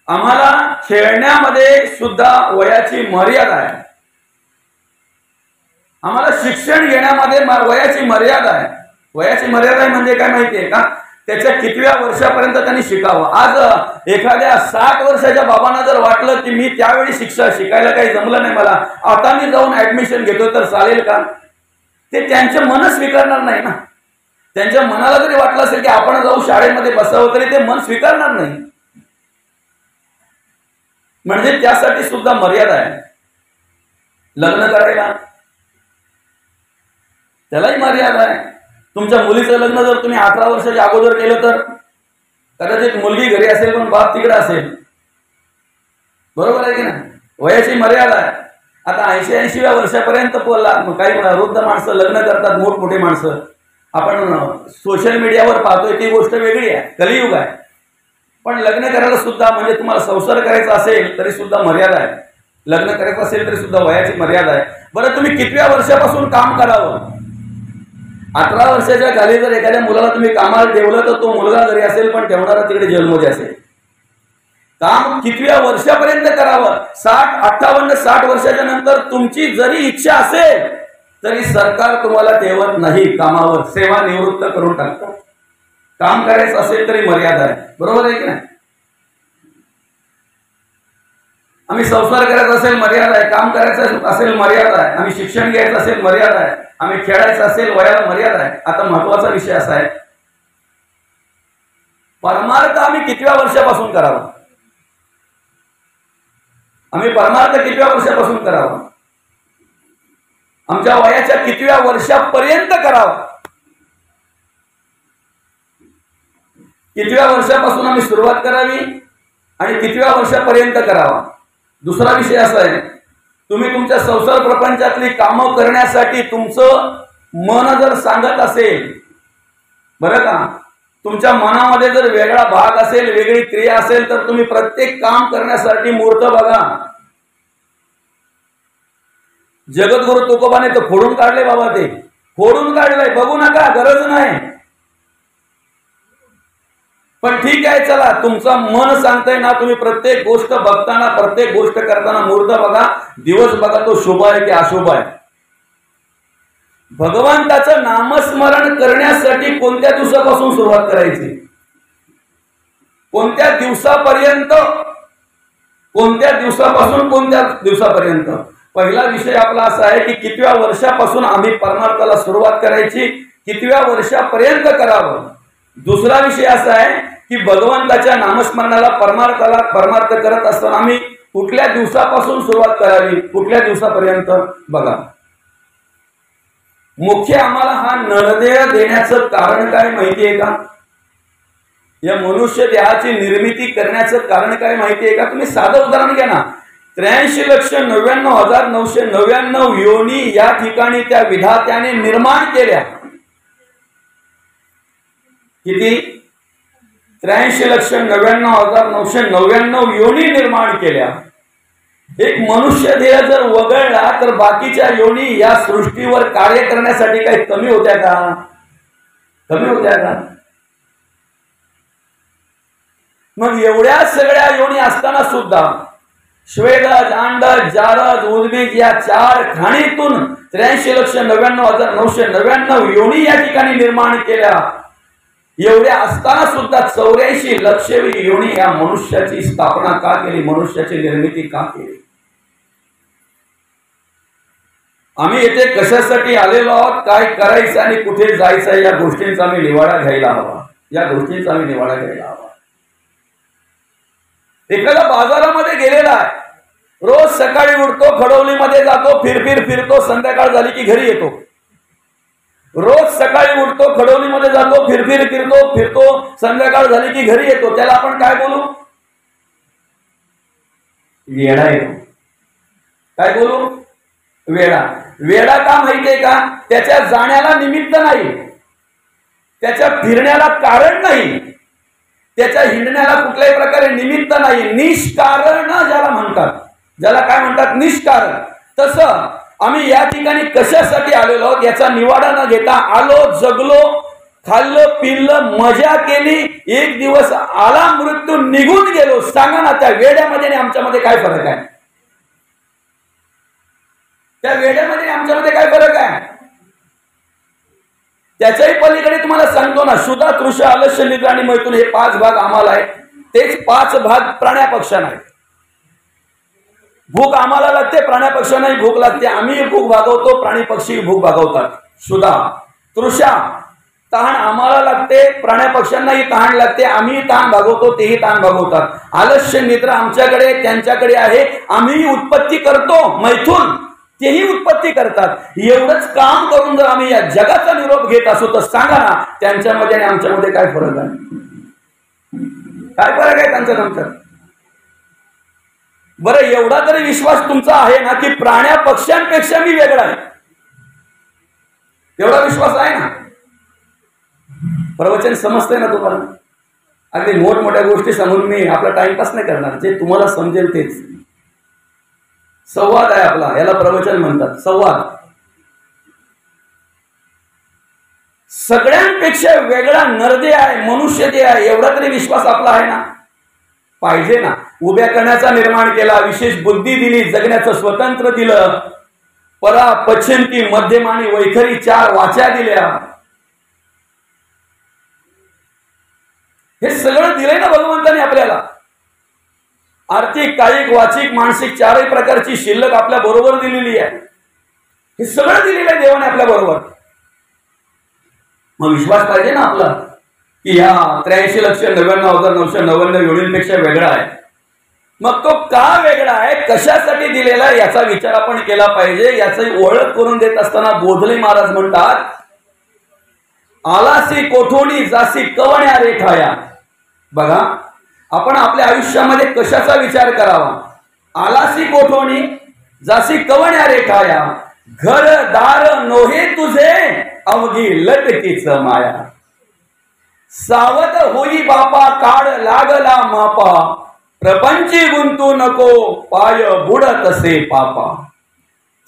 आम्हाला खेळण्यामध्ये सुद्धा वयाची मर्यादा आहे, आम्हाला शिक्षण घेण्यामध्ये वयाची मर्यादा आहे. वयाची मर्यादा म्हणजे काय माहितीये का? त्याच्या कितव्या वर्षापर्यंत त्यांनी शिकावं. आज एखाद्या 60 वर्षाच्या बाबांना जर वाटलं की मी त्यावेळी शिकायला काही जमलं नाही मला, आता मी जाऊन ऍडमिशन घेतो तर चालेल का? ते त्यांचे मन स्वीकारणार नाही ना. त्यांच्या मनाला जरी वाटलं असेल की आपण जाऊ शाळेमध्ये बसावं तरी ते मन स्वीकारणार नाही. म्हणजे त्यासाठी सुद्धा मर्यादा आहे. लग्न करायला त्यालाही मर्यादा आहे. तुमच्या मुलीचं लग्न जर तुम्ही 18 वर्षाच्या अगोदर केलं तर कदाचित मुलगी घरी असेल पण बाप तिकडे असेल, बरोबर आहे की नाही? वयाची मर्यादा आहे. आता 80-80व्या वर्षापर्यंत काही वृद्ध माणसं लग्न करतात, मोठमोठे माणसं. आपण सोशल मीडियावर पाहतोय ती गोष्ट वेगळी आहे, कलियुग आहे. पण लग्न करायला सुद्धा म्हणजे तुम्हाला संसार करायचा असेल तरी सुद्धा मर्यादा आहे. लग्न करायचं असेल तरी सुद्धा वयाची मर्यादा आहे. बरं, तुम्ही कितव्या वर्षापासून काम करावं? 18 वर्षाच्या खाली जर एखाद्या मुलाला तुम्ही कामाला ठेवलं तर तो मुलगा घरी असेल पण ठेवणारा तिकडे जेलमध्ये असेल. काम कितव्या वर्षापर्यंत करावं? 58-60 वर्षाच्या नंतर तुमची जरी इच्छा असेल तरी सरकार तुम्हाला ठेवत नाही कामावर, सेवा निवृत्त करून टाकतात. काम करायचं असेल तरी मर्यादा आहे. बरोबर आहे की नाही? आम्ही संसार करायचा असेल मर्यादा आहे, काम करायचं असेल मर्यादा आहे, आम्ही शिक्षण घ्यायचं असेल मर्यादा आहे, आम्ही खेळायचं असेल वयाला मर्यादा आहे. आता महत्वाचा विषय असा आहे, परमार्थ आम्ही कितव्या वर्षापासून करावा? आम्ही परमार्थ कितव्या वर्षापासून करावा? आमच्या वयाच्या कितव्या वर्षापर्यंत करावा? कितव्या वर्षापासून आम्ही सुरुवात करावी आणि कितव्या वर्षापर्यंत करावा? दुसरा विषय असा आहे, तुम्ही तुमच्या संसार प्रपंचातली कामं करण्यासाठी तुमचं मन जर सांगत असेल, बरं का, तुमच्या मनामध्ये जर वेगळा भाग असेल, वेगळी क्रिया असेल तर तुम्ही प्रत्येक काम करण्यासाठी मुहूर्त बघा. जगद्गुरु तुकोबाने तर फोडून काढले बाबा, ते फोडून काढलंय, बघू नका, गरज नाही. पण ठीक आहे, चला, तुमचं मन सांगतंय ना, तुम्ही प्रत्येक गोष्ट बघताना, प्रत्येक गोष्ट करताना मुहूर्त बघा, दिवस बघा, तो शुभ आहे की अशुभ आहे. भगवंताचं नामस्मरण करण्यासाठी कोणत्या दिवसापासून सुरुवात करायची? कोणत्या दिवसापर्यंत? कोणत्या दिवसापासून कोणत्या दिवसापर्यंत? पहिला विषय आपला असा आहे की कितव्या वर्षापासून आम्ही परमार्थाला सुरुवात करायची, कितव्या वर्षापर्यंत करावं. दुसरा विषय असा आहे की भगवंताच्या नामस्मरणाला, परमार्थ करत असताना आम्ही कुठल्या दिवसापासून सुरुवात करावी, कुठल्या दिवसापर्यंत बघा. मुख्य आम्हाला हा नरदेह देण्याचं कारण काय माहिती आहे का? या मनुष्य देहाची निर्मिती करण्याचं कारण काय माहिती आहे का? तुम्ही साधं उदाहरण घ्या ना. 83,99,999 योनी या ठिकाणी त्या विधात्याने निर्माण केल्या. किती? 83,99,999 योनी निर्माण केल्या. एक मनुष्य देह जर वगळला तर बाकीच्या योनी या सृष्टीवर कार्य करण्यासाठी काही कमी होत्या का? कमी होत्या का? मग एवढ्या सगळ्या योनी असताना सुद्धा श्वेदज, अंडज, जारज, उद्भिज या 4 खाणीतून 83,99,999 योनी या ठिकाणी निर्माण केल्या. एवढ्या असताना सुद्धा 84 लक्षवी योनी या मनुष्याची स्थापना का केली? मनुष्याची निर्मिती का केली? आम्ही येथे कशासाठी आलेलो आहोत, काय करायचं आणि कुठे जायचं या गोष्टींचा आम्ही निवाडा घ्यायला हवा. या गोष्टींचा आम्ही निवाडा घ्यायला हवा. एखादा बाजारामध्ये गेलेला आहे, रोज सकाळी उठतो, खडवलीमध्ये जातो, फिरतो, संध्याकाळ झाली की घरी येतो. रोज सकाळी उठतो, खडवलीमध्ये जातो, फिरतो, संध्याकाळ झाली की घरी येतो. त्याला आपण काय बोलू? वेडा येतो. काय बोलू? वेडा. वेडा का माहितीये का? त्याच्या जाण्याला निमित्त नाही, त्याच्या फिरण्याला कारण नाही, त्याच्या हिंडण्याला कुठल्याही प्रकारे निमित्त नाही. निष्कारण ज्याला म्हणतात, ज्याला काय म्हणतात? निष्कारण. तसं आम्ही या ठिकाणी कशासाठी आलेलो आहोत याचा निवाडा न घेता आलो, जगलो, खाल्लं, पिल्लं, मजा केली, एक दिवस आला मृत्यू, निघून गेलो. सांगा ना, त्या वेड्यामध्ये आणि आमच्यामध्ये काय फरक आहे? त्या वेड्यामध्ये आमच्यामध्ये काय फरक आहे? त्याच्याही पलीकडे तुम्हाला सांगतो ना, शुद्धा, तृषा, आलस्य, निद्रा आणि मैथुन हे 5 भाग आम्हाला आहेत. तेच 5 भाग प्राण्या पक्षांना आहेत. भूक आम्हाला लागते, प्राण्या पक्षांनाही भूक लागते. आम्ही भूक भागवतो, प्राणी पक्षी भूक भागवतात. शुद्धा. तृषा, तहान आम्हाला लागते, प्राण्या पक्षांनाही तहान लागते, आम्ही तहान भागवतो, तेही तहान भागवतात. आलस्य, निद्रा आमच्याकडे, त्यांच्याकडे आहे, आम्ही उत्पत्ती करतो. मैथुन, तेही उत्पत्ती करतात. एवढंच काम करून जर आम्ही या जगाचा निरोप घेत असू तर सांगा ना, त्यांच्यामध्ये आणि आमच्यामध्ये काय फरक आहे? काय फरक आहे त्यांच्यात आमच्यात? बरं, एवढा तरी विश्वास तुमचा आहे ना की प्राण्या पक्ष्यांपेक्षा मी वेगळा आहे? एवढा विश्वास आहे ना? प्रवचन समजतंय ना तुम्हाला? अगदी मोठमोठ्या गोष्टी सांगून मी आपला टाइमपास नाही करणार, जे तुम्हाला समजेल तेच. संवाद आहे आपला, याला प्रवचन म्हणतात, संवाद. सगळ्यांपेक्षा वेगळा नरदे आहे, मनुष्य जे आहे, एवढा तरी विश्वास आपला आहे ना? पाहिजे ना. उभ्या करण्याचा निर्माण केला, विशेष बुद्धी दिली, जगण्याचं स्वतंत्र दिलं, परा पश्चिंती मध्यम आणि वैखरी 4 वाचा दिल्या. हे सगळं दिलंय ना भगवंताने आपल्याला. आर्थिक, कायिक, वाचिक, मानसिक 4ही प्रकारची शिल्लक आपल्या बरोबर दिलेली आहे. हे सगळं दिलेलं आहे देवाने आपल्या बरोबर. मग विश्वास पाहिजे ना आपला की ह्या 83,99,999 योनींपेक्षा वेगळा आहे. मग तो का वेगळा आहे, कशासाठी दिलेला आहे, याचा विचार आपण केला पाहिजे. याची ओळख करून देत असताना बोधले महाराज म्हणतात, आलासी कोठोनी जासी कवण्या रेखाया. बघा, आपण आपल्या आयुष्यामध्ये कशाचा विचार करावा. आलासी कोठोनी जासी कवण्या रेखाया, घर दार नोहे तुझे अवघी लटकीच माया. सावध होई बापा काळ लागला मापा, प्रपंची गुंतू नको पाय बुडत असे पापा.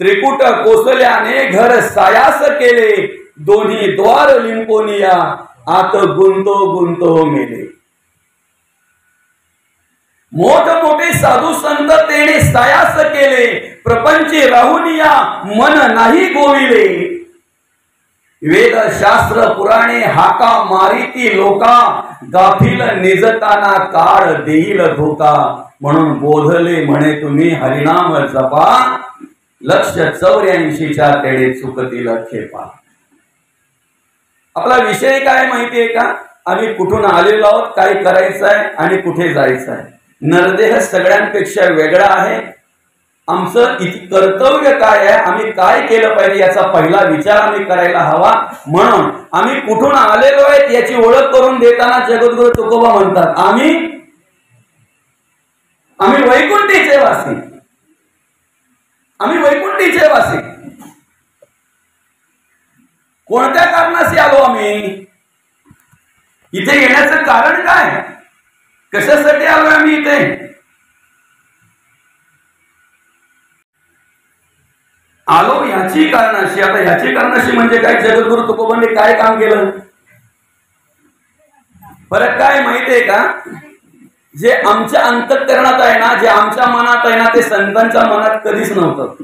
त्रिकुट कोसल्याने घर सायास केले, दोन्ही द्वार लिंपोनिया आत गुंतो गुंतो मेले. मोठमोठे साधू संत तेने सायास केले, प्रपंची राहुनिया मन नाही गोविले. वेद शास्त्र पुराणे हाका मारिती लोका, गाफील निजताना काळ देईल धोका. म्हणून बोधले म्हणे तुम्ही हरिनाम जपा, लक्ष 84च्या तेडे चुकतील खेपा. आपला विषय काय माहितीये का? आम्ही कुठून आलेलो आहोत, काय करायचं आहे आणि कुठे जायचं आहे. नरदेह सगळ्यांपेक्षा वेगळा आहे. आमचं कर्तव्य काय आहे, आम्ही काय केलं पाहिजे याचा पहिला विचार आम्ही करायला हवा. म्हणून आम्ही कुठून आलेलो आहे याची ओळख करून देताना जगद्गुरु तुकोबा म्हणतात, आम्ही वैकुंठीचे वासी. आम्ही वैकुंठीचे वासी. कोणत्या कारणाशी आलो आम्ही? इथे येण्याचं कारण काय? कशासाठी आलोय आम्ही इथे? आलो याची कारणाशी. आता याची कारणाशी म्हणजे काय? जगद्गुरु तुकोबांनी काय काम केलं? फरक काय माहितीये का? जे आमच्या अंतःकरणात आहे ना, जे आमच्या मनात आहे ना, ते संतांच्या मनात कधीच नव्हतं.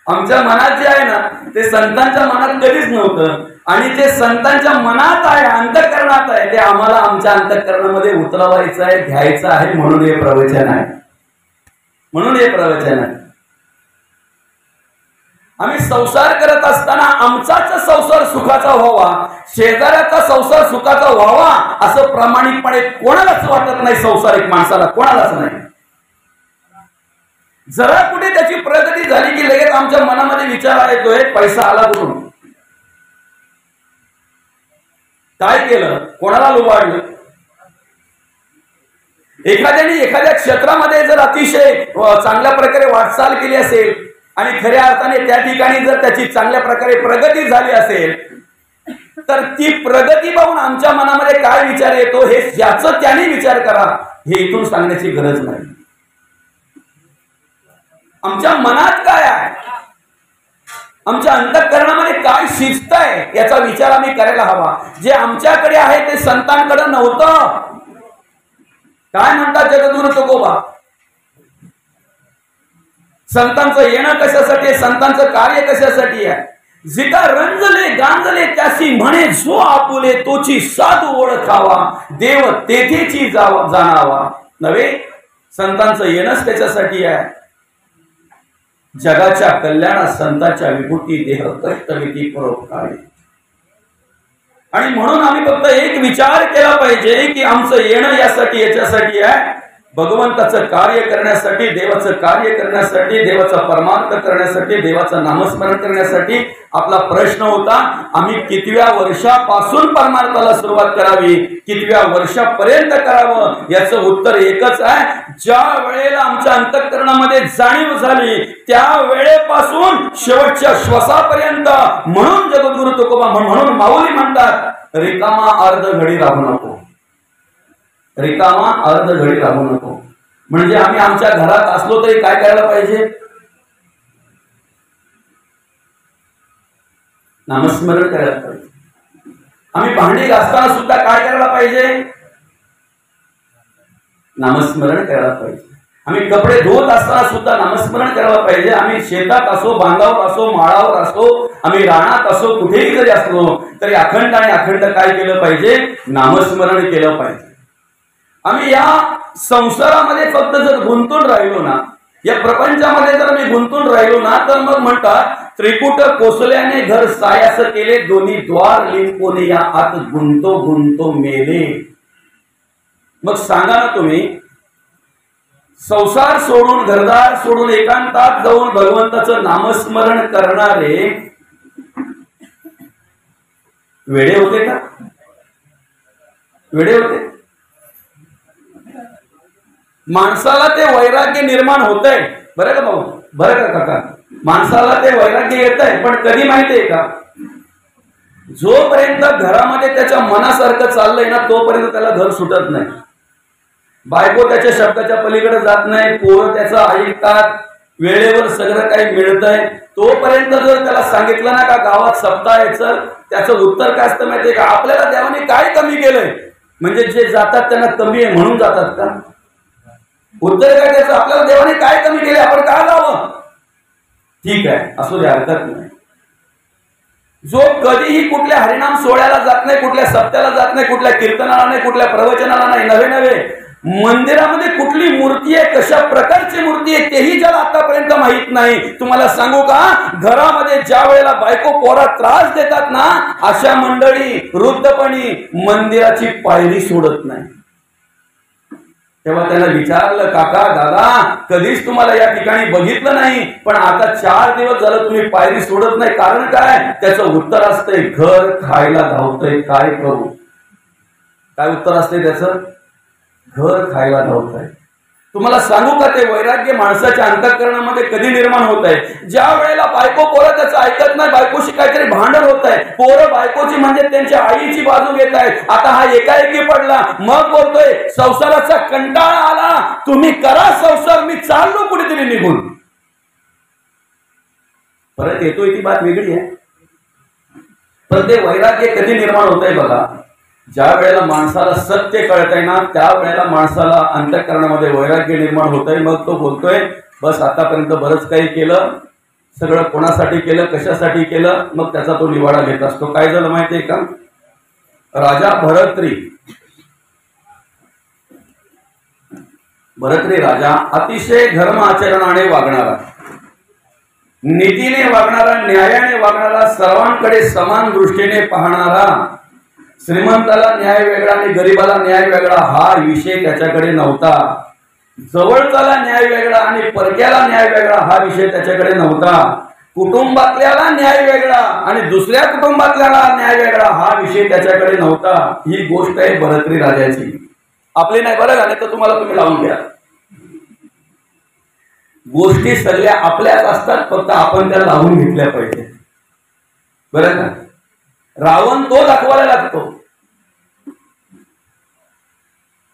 आमच्या मनात जे आहे ना, ते संतांच्या मनात कधीच नव्हतं. आणि जे संतांच्या मनात आहे, अंतःकरणात आहे, ते आम्हाला आमच्या अंतःकरणामध्ये उतरवायचं आहे, घ्यायचं आहे. म्हणून हे प्रवचन आहे. म्हणून हे प्रवचन आहे. आम्ही संसार करत असताना आमचाच संसार सुखाचा व्हावा, शेजाऱ्याचा संसार सुखाचा व्हावा असं प्रामाणिकपणे कोणालाच वाटत नाही. संसारिक माणसाला कोणालाच नाही. जरा कुठे त्याची प्रगती झाली की लगेच आमच्या मनामध्ये विचार येतोय, पैसा आला कुठून, काय केलं, कोणाला लुबाडलं. एखाद्याने एखाद्या क्षेत्रामध्ये जर अतिशय चांगल्या प्रकारे वाटचाल केली असेल आणि खऱ्या अर्थाने त्या ठिकाणी जर त्याची चांगल्या प्रकारे प्रगती झाली असेल, तर ती प्रगती पाहून आमच्या मनामध्ये काय विचार येतो हे ज्याचं त्याने विचार करा, हे इथून सांगण्याची गरज नाही. आमच्या मनात काय आहे, आमच्या अंतःकरणामध्ये काय शिस्त आहे याचा विचार आम्ही करायला हवा. जे आमच्याकडे आहे ते संतांकडे नव्हतं. काय म्हणतात जगद्गुरु तुकोबा? संतांचं येणं कशासाठी, संतांचं कार्य कशासाठी आहे? जिका रंजले गांजले त्याशी म्हणे जो आपुले, तोची साधू ओळखावा, देव तेथेची जाणावा. नव्हे, संतांचं येणंच त्याच्यासाठी आहे. जगाच्या कल्याणात संतांच्या विभूती देह कर्तव्य परोपकारी. आणि म्हणून आम्ही फक्त एक विचार केला पाहिजे की आमचं येणं यासाठी याच्यासाठी आहे भगवंताचं कार्य करण्यासाठी, देवाचं कार्य करण्यासाठी, देवाचा परमार्थ करण्यासाठी, देवाचं नामस्मरण करण्यासाठी आपला प्रश्न होता, आम्ही कितव्या वर्षापासून परमार्थाला सुरुवात करावी, कितव्या वर्षापर्यंत करावं. याचं उत्तर एकच आहे, ज्या वेळेला आमच्या अंतःकरणामध्ये जाणीव झाली त्या वेळेपासून शेवटच्या श्वासापर्यंत. म्हणून जगद्गुरु तुकोबा, म्हणून माऊली म्हणतात, रिकामा अर्ध घडी राहू नको, रिकामा अर्ध घडी राहू नको. म्हणजे आम्ही आमच्या घरात असलो तरी काय करायला पाहिजे? नामस्मरण करायला पाहिजे. आम्ही भांडी घासताना सुद्धा काय करायला पाहिजे? नामस्मरण करायला पाहिजे. आम्ही कपडे धुवत असताना सुद्धा नामस्मरण करायला पाहिजे. आम्ही शेतात असो, बांधावर असो, माळावर असो, आम्ही रानात असो, कुठेही जरी असलो तरी अखंड आणि अखंड काय केलं पाहिजे? नामस्मरण केलं पाहिजे. आम्ही या संसारामध्ये फक्त जर गुंतून राहिलो ना, या प्रपंचामध्ये जर मी गुंतून राहिलो ना, तर मग म्हणतात, त्रिकुट कोसल्याने घर सायास केले, दोन्ही द्वार लिंपोने या आत गुंतो गुंतो मेले. मग सांगा ना तुम्ही, संसार सोडून, घरदार सोडून, एकांतात जाऊन भगवंताचं नामस्मरण करणारे वेडे होते का? वेडे होते? माणसाला ते वैराग्य निर्माण होत आहे, बरं का भाऊ, बरं का काका, माणसाला ते वैराग्य येत आहे, पण कधी माहितीये का? जोपर्यंत घरामध्ये त्याच्या मनासारखं चाललंय ना, तोपर्यंत त्याला घर सुटत नाही. बायको त्याच्या शब्दाच्या पलीकडे जात नाही, पोरं त्याचं ऐकतात, वेळेवर सगळं काही मिळतंय. तोपर्यंत जर त्याला सांगितलं ना का गावात सप्ताह यायचं, त्याचं उत्तर काय असतं माहितीये का? आपल्याला देवाने काय कमी केलंय? म्हणजे जे जातात त्यांना कमी आहे म्हणून जातात का? उत्तर काय त्याचं? आपल्याला देवाने काय कमी केले, आपण काय जावं? ठीक आहे, असू दे, हरकत नाही. जो कधीही कुठल्या हरिनाम सोहळ्याला जात नाही, कुठल्या सप्त्याला जात नाही, कुठल्या कीर्तनाला नाही, कुठल्या प्रवचनाला नाही, नवे नवे मंदिरामध्ये कुठली मूर्ती आहे, कशा प्रकारची मूर्ती आहे, तेही ज्याला आतापर्यंत माहित नाही. तुम्हाला सांगू का, घरामध्ये ज्या वेळेला बायको पोरा त्रास देतात ना, अशा मंडळी वृद्धपणी मंदिराची पायरी सोडत नाही. तेव्हा त्याला विचारलं, काका दादा, कधीच तुम्हाला या ठिकाणी बघितलं नाही, पण आता 4 दिवस झालं तुम्ही पायरी सोडत नाही, कारण काय? त्याचं उत्तर असतंय, घर खायला धावतंय, काय करू? काय उत्तर असतंय त्याचं? घर खायला धावतंय. तुम्हाला सांगू का, ते वैराग्य माणसाच्या अंतःकरणामध्ये कधी निर्माण होत आहे? ज्या वेळेला बायको पोरं त्याचं ऐकत नाही, बायकोशी काहीतरी भांडण होत आहे, पोरं बायकोची म्हणजे त्यांच्या आईची बाजू घेत आहेत. आता हा एकाएकी पडला, मग बोलतोय, संसाराचा कंटाळा आला, तुम्ही करा संसार, मी चाललो कुठेतरी निघून. परत येतोय ती बात वेगळी आहे. पण ते वैराग्य कधी निर्माण होत आहे बघा, ज्या वेळेला माणसाला सत्य कळत आहे ना, त्या वेळेला माणसाला अंतःकरणामध्ये वैराग्य निर्माण होत आहे. मग तो बोलतोय, बस आतापर्यंत बरंच काही केलं, सगळं कोणासाठी केलं, कशासाठी केलं, मग त्याचा तो निवाडा घेत असतो. काय झालं माहितीये का? राजा भरतरी राजा अतिशय धर्म आचरणाने वागणारा, नीतीने वागणारा, न्यायाने वागणारा, सर्वांकडे समान दृष्टीने पाहणारा, श्रीमंताला न्याय वेगळा आणि गरीबाला न्याय वेगळा हा विषय त्याच्याकडे नव्हता. जवळचाला न्याय वेगळा आणि परक्याला न्याय वेगळा हा विषय त्याच्याकडे नव्हता. कुटुंबातल्याला न्याय वेगळा आणि दुसऱ्या कुटुंबातल्याला न्याय वेगळा हा विषय त्याच्याकडे नव्हता. ही गोष्ट आहे भरतरी राजाची, आपली नाही, बरं का? नाही तर तुम्ही लावून घ्या. गोष्टी सगळ्या आपल्याच असतात, फक्त आपण त्या लावून घेतल्या पाहिजे, बरं का? रावण तो दाखवायला लागतो,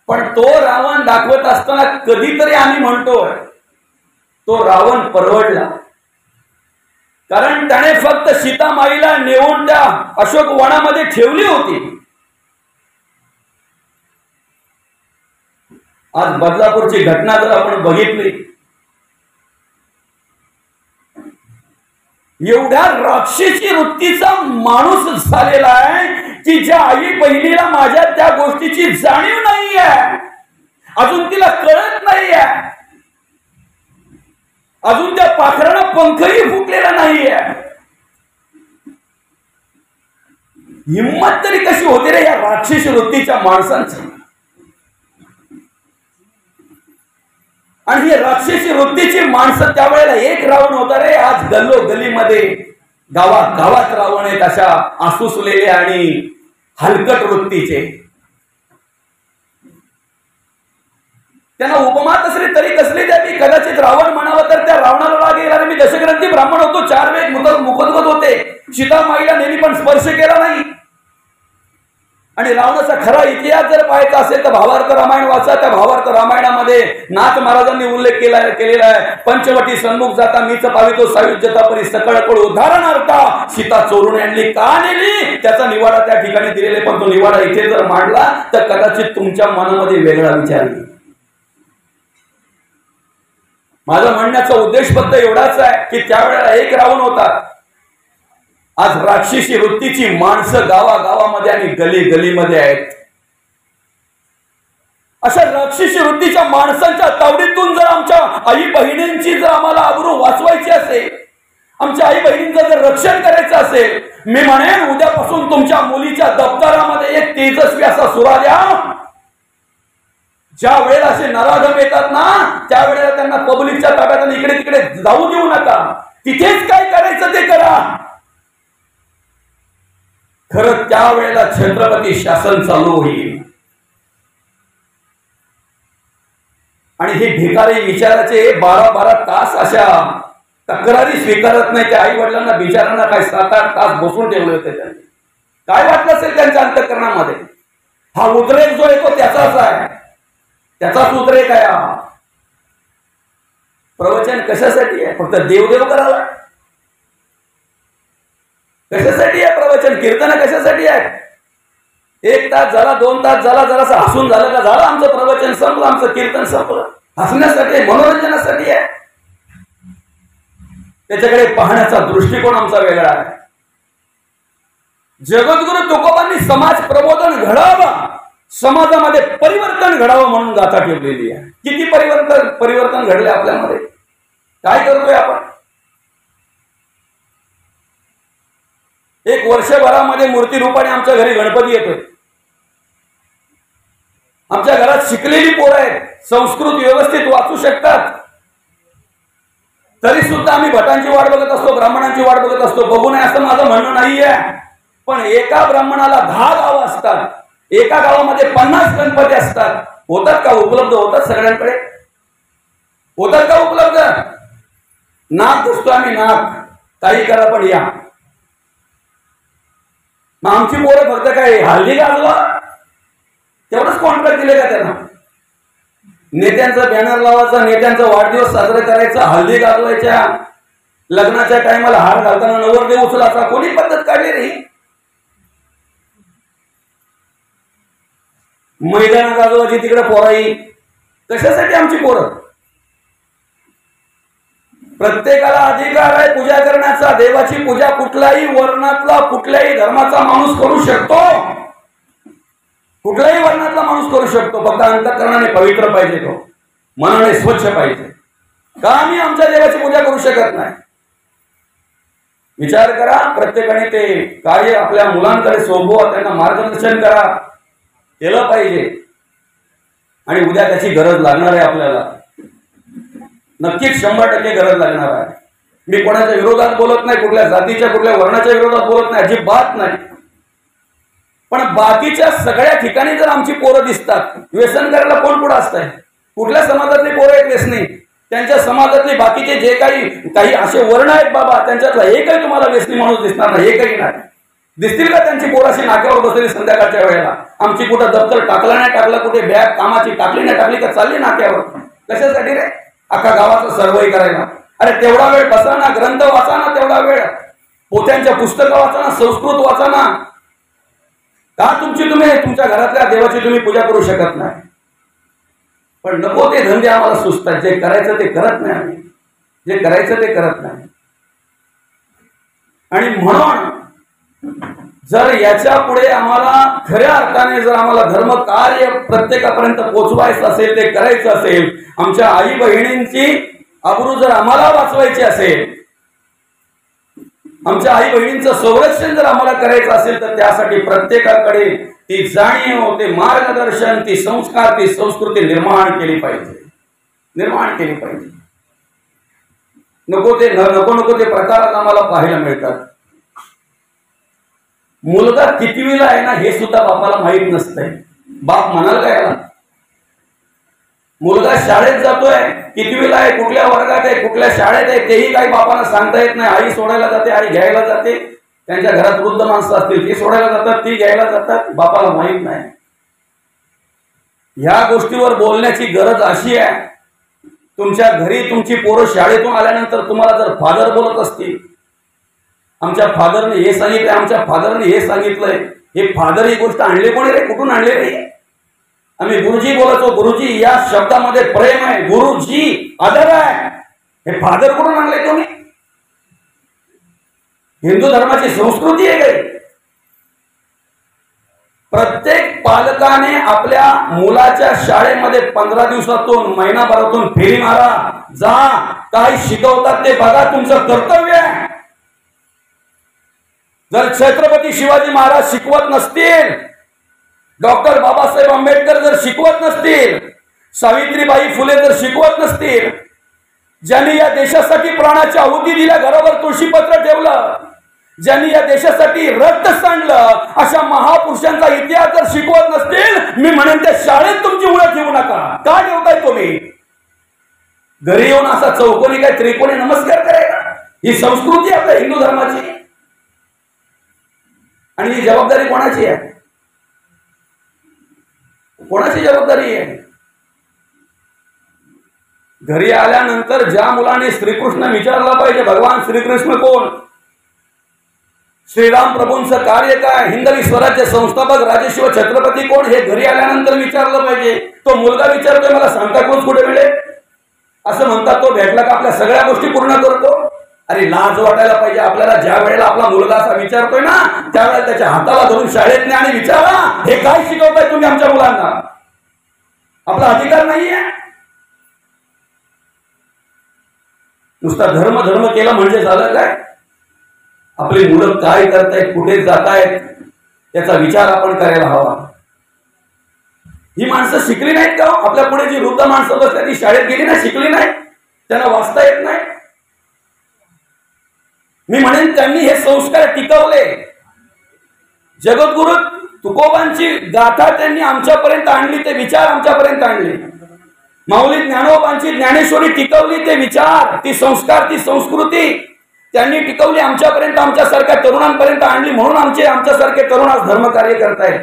पण तो रावण दाखवत असताना कधीतरी आम्ही म्हणतोय तो रावण परवडला, कारण त्याने फक्त सीतामाईला नेऊन त्या अशोक वनामध्ये ठेवली होती. आज बदलापूरची घटना जर आपण बघितली, एवढ्या राक्षसी वृत्तीचा माणूस झालेला आहे की ज्या आई बहिणीला माझ्या त्या गोष्टीची जाणीव नाहीये, अजून तिला कळत नाहीये, अजून त्या पाखराला पंखही फुटलेला नाहीये. हिम्मत तरी कशी होते रे या राक्षसी वृत्तीच्या माणसांची? आणि ही राक्षसी वृत्तीची माणसं त्यावेळेला एक रावण होता रे. आज गल्लो गलीमध्ये गावात गावात रावण आहेत अशा आसुसलेले आणि हलकट वृत्तीचे. त्यांना उपमा तसली तरी कसली द्यावी. कदाचित रावण म्हणावं तर त्या रावणाला राग येणार. मी दशग्रंथी ब्राह्मण होतो, 4 वेद मुखोद्गत होते, सीतामाईला नेहमी पण स्पर्श केला नाही. आणि रावणाचा खरा इतिहास जर पाहायचा असेल तर भावार्थ रामायण वाचा. त्या भावार्थ रामायणामध्ये नाथ महाराजांनी उल्लेख केलेला आहे. पंचवटी सन्मुख जाता मीच पावितो सायुज्यता परी सकळकळ उदाहरणार्था सीता चोरून आणली का नेली, त्याचा निवाडा त्या ठिकाणी दिलेले. पण तो निवाडा इथे जर मांडला तर कदाचित तुमच्या मनामध्ये वेगळा विचार येईल. माझा म्हणण्याचा उद्देश फक्त एवढाच आहे की त्यावेळेला एक रावण होता. आज राक्षसी वृत्तीची माणसं गावागावामध्ये आणि गली गलीमध्ये आहेत. अशा राक्षसी वृत्तीच्या माणसांच्या तावडीतून जर आमच्या आई बहिणींची जर आम्हाला आबरू वाचवायची असेल, आमच्या आई बहिणींचं जर रक्षण करायचं असेल, मी म्हणेन उद्यापासून तुमच्या मुलीच्या दप्तरामध्ये एक तेजस्वी असा सुरा द्या. ज्या वेळेला असे नराधम येतात ना, त्यावेळेला त्यांना पब्लिकच्या ताब्यात इकडे तिकडे जाऊ देऊ नका. तिथेच काय करायचं ते करा. खरं त्यावेळेला छत्रपती शासन चालू होईल. आणि हे भिकारी विचाराचे 12-12 तास अशा तक्रारी स्वीकारत नाही. त्या आई वडिलांना बिचारांना काय 7-8 तास बसून ठेवले होते. त्यांनी काय वाटलं असेल त्यांच्या अंतःकरणामध्ये. हा उद्रेक जो येतो त्याचाच आहे, त्याचाच उद्रेक आहे. प्रवचन कशासाठी आहे? फक्त देवदेव करायला? कशासाठी आहे प्रवचन? कीर्तन कशासाठी आहे? 1 तास झाला, 2 तास झाला, जरासं हसून झालं का झालं, आमचं प्रवचन संपलं, आमचं कीर्तन संपलं. हसण्यासाठी, मनोरंजनासाठी आहे. त्याच्याकडे पाहण्याचा दृष्टिकोन आमचा वेगळा आहे. जगद्गुरु तुकोबांनी समाज प्रबोधन घडावं, समाजामध्ये परिवर्तन घडावं म्हणून गाथा ठेवलेली आहे. किती परिवर्तन घडले आपल्यामध्ये? काय करतोय आपण? एक वर्षभरामध्ये मूर्ती रूपाने आमच्या घरी गणपती येतोय. आमच्या घरात शिकलेली पोरं आहेत, संस्कृत व्यवस्थित वाचू शकतात, तरी सुद्धा आम्ही भटांची वाट बघत असतो, ब्राह्मणांची वाट बघत असतो. बघू नये असं माझं म्हणणं नाहीये. पण एका ब्राह्मणाला 10 गावं असतात, एका गावामध्ये 50 गणपती असतात. होतात का? उपलब्ध होतात सगळ्यांकडे? होतात का उपलब्ध? नाक दिसतो आम्ही, नाक काही करा पण या. मग आमची पोरं फक्त काय हल्ली गाजवा तेवढंच कॉन्ट्रॅक्ट दिले का त्यांना? नेत्यांचा बॅनर लावायचा, नेत्यांचा वाढदिवस साजरा करायचा, हल्दी गाजवायच्या, लग्नाच्या टायमाला हार घालताना नवरदेव उचलाचा, कोणी पद्धत काढली रे? मैदान गाजवायची तिकडे पोराई. कशासाठी आमची पोरं? प्रत्येकाला अधिकार आहे पूजा करण्याचा. देवाची पूजा कुठल्याही वर्णातला, कुठल्याही धर्माचा माणूस करू शकतो. कुठल्याही वर्णातला माणूस करू शकतो. फक्त अंतःकरणाने पवित्र पाहिजे, तो मनाने स्वच्छ पाहिजे. का आम्ही आमच्या देवाची पूजा करू शकत नाही? विचार करा. प्रत्येकाने ते कार्य आपल्या मुलांकडे सोपवा, त्यांना मार्गदर्शन करा, केलं पाहिजे. आणि उद्या त्याची गरज लागणार आहे आपल्याला, नक्कीच 100% गरज लागणार आहे. मी कोणाच्या विरोधात बोलत नाही, कुठल्या जातीच्या, कुठल्या वर्णाच्या विरोधात बोलत नाही, अजिबात नाही. पण बाकीच्या सगळ्या ठिकाणी जर आमची पोरं दिसतात, व्यसन करायला कोण पुढे असतंय? कुठल्या समाजातली पोरं आहेत व्यसनी? त्यांच्या समाजातले बाकीचे जे काही असे वर्ण आहेत बाबा, त्यांच्यातला एकही तुम्हाला व्यसनी माणूस दिसणार नाही, एकही नाही. दिसतील का त्यांची पोरं अशी नाक्यावर बसलेली संध्याकाळच्या वेळेला? आमची कुठं दप्तर टाकला नाही टाकला, कुठे बॅग कामाची टाकली नाही टाकली, का चालली नाक्यावर? कशासाठी रे? अख्खा गावाचा सर्वे करायला. अरे तेवढा वेळ बसा ना, ग्रंथ वाचा ना, तेवढा वेळ पोथ्यांच्या पुस्तकं वाचा ना, संस्कृत वाचा ना. का तुम्ही तुमच्या घरातल्या देवाची तुम्ही पूजा करू शकत नाही? पण नको ते धंदे आम्हाला सुचतात. जे करायचं ते करत नाही आम्ही, जे करायचं ते करत नाही. आणि म्हणून जर याच्या पुढे आम्हाला खऱ्या अर्थाने जर आम्हाला धर्म कार्य प्रत्येकापर्यंत पोचवायचं असेल, ते करायचं असेल, आमच्या आई बहिणींची आबरू जर आम्हाला वाचवायची असेल, आमच्या आई बहिणींचं संरक्षण जर आम्हाला करायचं असेल, तर त्यासाठी प्रत्येकाकडे ती जाणीव, ते मार्गदर्शन, ती संस्कार, ती संस्कृती निर्माण केली पाहिजे. निर्माण केली पाहिजे. नको नको ते प्रकार आम्हाला पाहायला मिळतात. मुलगा कितवीला आहे ना हे सुद्धा बापाला माहीत नसतंय. बाप म्हणाल काय याला? मुलगा शाळेत जातोय, कितवीला आहे, कुठल्या वर्गात आहे, कुठल्या शाळेत आहे तेही काही बापाला सांगता येत नाही. आई सोडायला जाते, आई घ्यायला जाते. त्यांच्या घरात वृद्ध माणसं असतील ती सोडायला जातात, ती घ्यायला जातात, बापाला माहीत नाही. ह्या गोष्टीवर बोलण्याची गरज अशी आहे, तुमच्या घरी तुमची पोरं शाळेतून आल्यानंतर तुम्हाला जर फादर बोलत असतील, आमच्या फादरने हे सांगितलंय, आमच्या फादरने हे सांगितलंय, हे फादर ही गोष्ट आणली कोणी रे, कुठून आणली रे? आम्ही गुरुजी बोलतो, गुरुजी या शब्दामध्ये प्रेम आहे, गुरुजी आदर आहे. हे फादर कुठून आणले तुम्ही? हिंदू धर्माची संस्कृती आहे काही. प्रत्येक पालकाने आपल्या मुलाच्या शाळेमध्ये 15 दिवसातून, महिनाभरातून फेरी मारा, जा, काय शिकवतात ते बघा, तुमचं कर्तव्य आहे. जर छत्रपती शिवाजी महाराज शिकवत नसतील, डॉक्टर बाबासाहेब आंबेडकर जर शिकवत नसतील, सावित्रीबाई फुले जर शिकवत नसतील, ज्यांनी या देशासाठी प्राणाची आहुती दिल्या, घरावर तुळशीपत्र ठेवलं, ज्यांनी या देशासाठी रक्त सांडलं, अशा महापुरुषांचा इतिहास जर शिकवत नसतील, मी म्हणेन त्या शाळेत तुमची मुलं ठेवू नका. का ठेवताय तुम्ही? घरी येऊन असा चौकोनी काय त्रिकोणी नमस्कार करायला? ही संस्कृती आपल्या हिंदू धर्माची. आणि ही जबाबदारी कोणाची आहे? कोणाची जबाबदारी आहे? घरी आल्यानंतर ज्या मुलाने श्रीकृष्ण विचारला पाहिजे, भगवान श्रीकृष्ण कोण, श्रीराम प्रभूंचं कार्य काय, हिंदवी स्वराज्य संस्थापक राजेशिव छत्रपती कोण, हे घरी आल्यानंतर विचारलं पाहिजे. तो मुलगा विचारतोय मला सांताक्रूज कुठे मिळेल, असं म्हणतात. तो भेटला का आपल्या सगळ्या गोष्टी पूर्ण करतो? अरे लाज वाटायला पाहिजे आपल्याला. ज्या वेळेला आपला मुलगा असा विचारतोय ना, त्यावेळेला त्याच्या हाताला धरून शाळेत नाही आणि विचारा, हे काय शिकवताय तुम्ही आमच्या मुलांना? आपला अधिकार नाहीये. नुसता धर्म धर्म केला म्हणजे झालं काय? आपली मुलं काय करतायत, कुठे जातायत, याचा विचार आपण करायला हवा. ही माणसं शिकली नाहीत का? आपल्या पुढे जी वृद्ध माणसं बसतात ती शाळेत गेली नाही, शिकली नाही, त्यांना वाचता येत नाही. मी म्हणेन त्यांनी हे संस्कार टिकवले. जगद्गुरु तुकोबांची गाथा त्यांनी आमच्यापर्यंत आणली, ते विचार आमच्यापर्यंत आणले. माऊली ज्ञानोबांची ज्ञानेश्वरी टिकवली, ते विचार, ती संस्कार, ती संस्कृती त्यांनी टिकवली, आमच्यापर्यंत, आमच्यासारख्या तरुणांपर्यंत आणली. म्हणून आमच्यासारखे तरुण आज धर्मकार्य करतायत.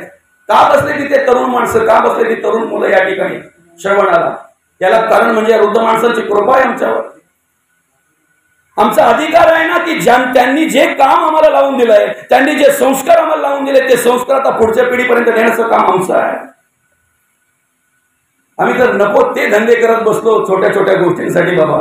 का बसले तिथे तरुण माणसं, का बसले ती तरुण मुलं या ठिकाणी श्रवणाला? याला कारण म्हणजे वृद्ध माणसांची कृपा आहे आमच्यावर. आमचा अधिकार आहे ना की त्यांनी जे काम आम्हाला लावून दिलंय, त्यांनी जे संस्कार आम्हाला लावून दिले, ते संस्कार आता पुढच्या पिढीपर्यंत नेण्याचं काम आमचं आहे. आम्ही तर नको ते धंदे करत बसलो छोट्या छोट्या गोष्टींसाठी. बाबा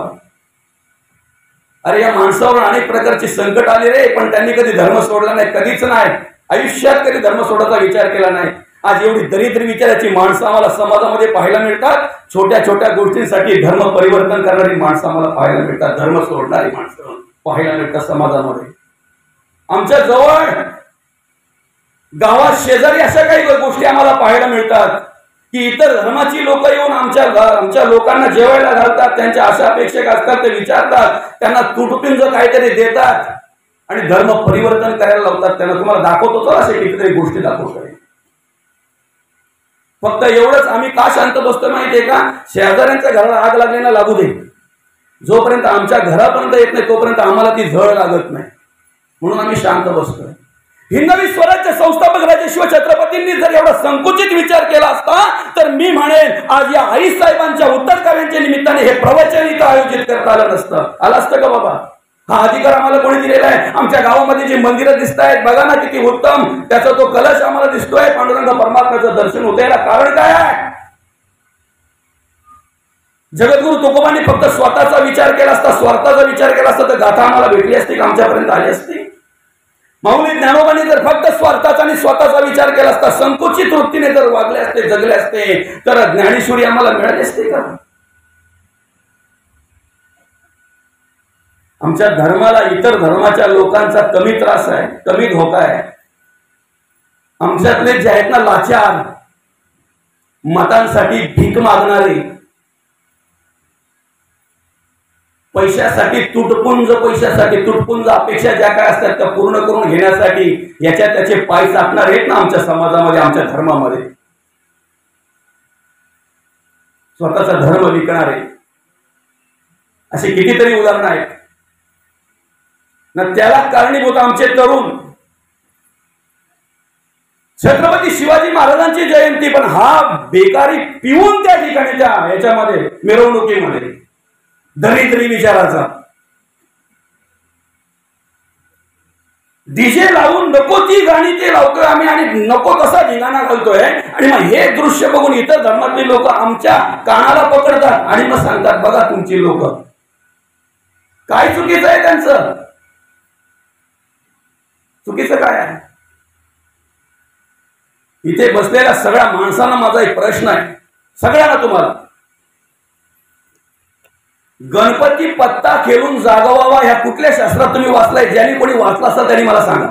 अरे या माणसावर अनेक प्रकारची संकट आली रे, पण त्यांनी कधी धर्म सोडला नाही, कधीच नाही. आयुष्यात कधी धर्म सोडायचा विचार केला नाही. आज एवढी दरिद्री विचाराची माणसं आम्हाला समाजामध्ये पाहायला मिळतात. छोट्या छोट्या गोष्टींसाठी धर्म परिवर्तन करणारी माणसं आम्हाला पाहायला मिळतात, धर्म सोडणारी माणसं पाहायला मिळतात समाजामध्ये. आमच्या जवळ गावात शेजारी अशा काही गोष्टी आम्हाला पाहायला मिळतात की इतर धर्माची लोक येऊन आमच्या लोकांना जेवायला घालतात, त्यांच्या आशा अपेक्षा असतात, ते विचारतात, त्यांना तुटपिंज काहीतरी देतात आणि धर्म परिवर्तन करायला लावतात. त्यांना तुम्हाला दाखवतो तर असे कितीतरी गोष्टी दाखवतोय. फक्त एवढंच आम्ही का शांत बसतो माहितीये का? शेजाऱ्यांच्या घराला आग लागलेला लागू दे, जोपर्यंत आमच्या घरापर्यंत येत नाही तोपर्यंत आम्हाला ती झळ लागत नाही, म्हणून आम्ही शांत बसतोय. हिंदवी स्वराज्य संस्थापक राजेशिव छत्रपतींनी जर एवढा संकुचित विचार केला असता तर मी म्हणेन आज या आई साहेबांच्या उत्तर कार्यांच्या निमित्ताने हे प्रवचन इथं आयोजित करता आलं नसतं. आलं असतं का बाबा? हा अधिकार आम्हाला कोणी दिलेला आहे? आमच्या गावामध्ये जी मंदिरं दिसत आहेत बघा ना, किती उत्तम, त्याचा तो कलश आम्हाला दिसतोय, पांडुरंग परमात्म्याचं दर्शन होतंय. याला कारण काय आहे? जगद्गुरु तुकोबांनी फक्त स्वतःचा विचार केला असता, स्वार्थाचा विचार केला असता तर गाथा आम्हाला भेटली असती का, आमच्यापर्यंत आली असती? माऊली ज्ञानोबांनी जर फक्त स्वार्थाचा आणि स्वतःचा विचार केला असता, संकुचित वृत्तीने जर वागले असते, जगले असते, तर ज्ञानेश्वरी आम्हाला मिळाली असते का? आमच्या धर्माला इतर धर्माच्या लोकांचा कमी त्रास आहे, कमी धोका आहे. आमच्यातले जे आहेत ना लाचार, मतांसाठी भीक मागणारे, पैशासाठी तुटपुंज अपेक्षा ज्या काय असतात त्या पूर्ण करून घेण्यासाठी याच्या त्याचे पाय चाटणार आहेत ना आमच्या समाजामध्ये, आमच्या धर्मामध्ये. स्वतःचा धर्म विकणारे असे कितीतरी उदाहरणं आहेत ना. त्याला कारणीभूत आमचे तरुण. छत्रपती शिवाजी महाराजांची जयंती, पण हा बेकारी पिऊन त्या ठिकाणी त्या याच्यामध्ये मिरवणुकीमध्ये दरिद्री विचाराचा डीजे लावून नको ती गाणी ते लावतोय आम्ही आणि नको तसा धिंगाणा घालतोय. आणि मग हे दृश्य बघून इतर धर्मातली लोक आमच्या कानाला पकडतात आणि मग सांगतात बघा तुमची लोक. काय चुकीचं आहे त्यांचं? चुकीचं काय आहे? इथे बसलेल्या सगळ्या माणसांना माझा एक प्रश्न आहे, सगळ्यांना, तुम्हाला. गणपती पत्ता खेळून जागवावा ह्या कुठल्या शास्त्रात तुम्ही वाचलाय? ज्यांनी कोणी वाचला असेल त्यांनी मला सांगा.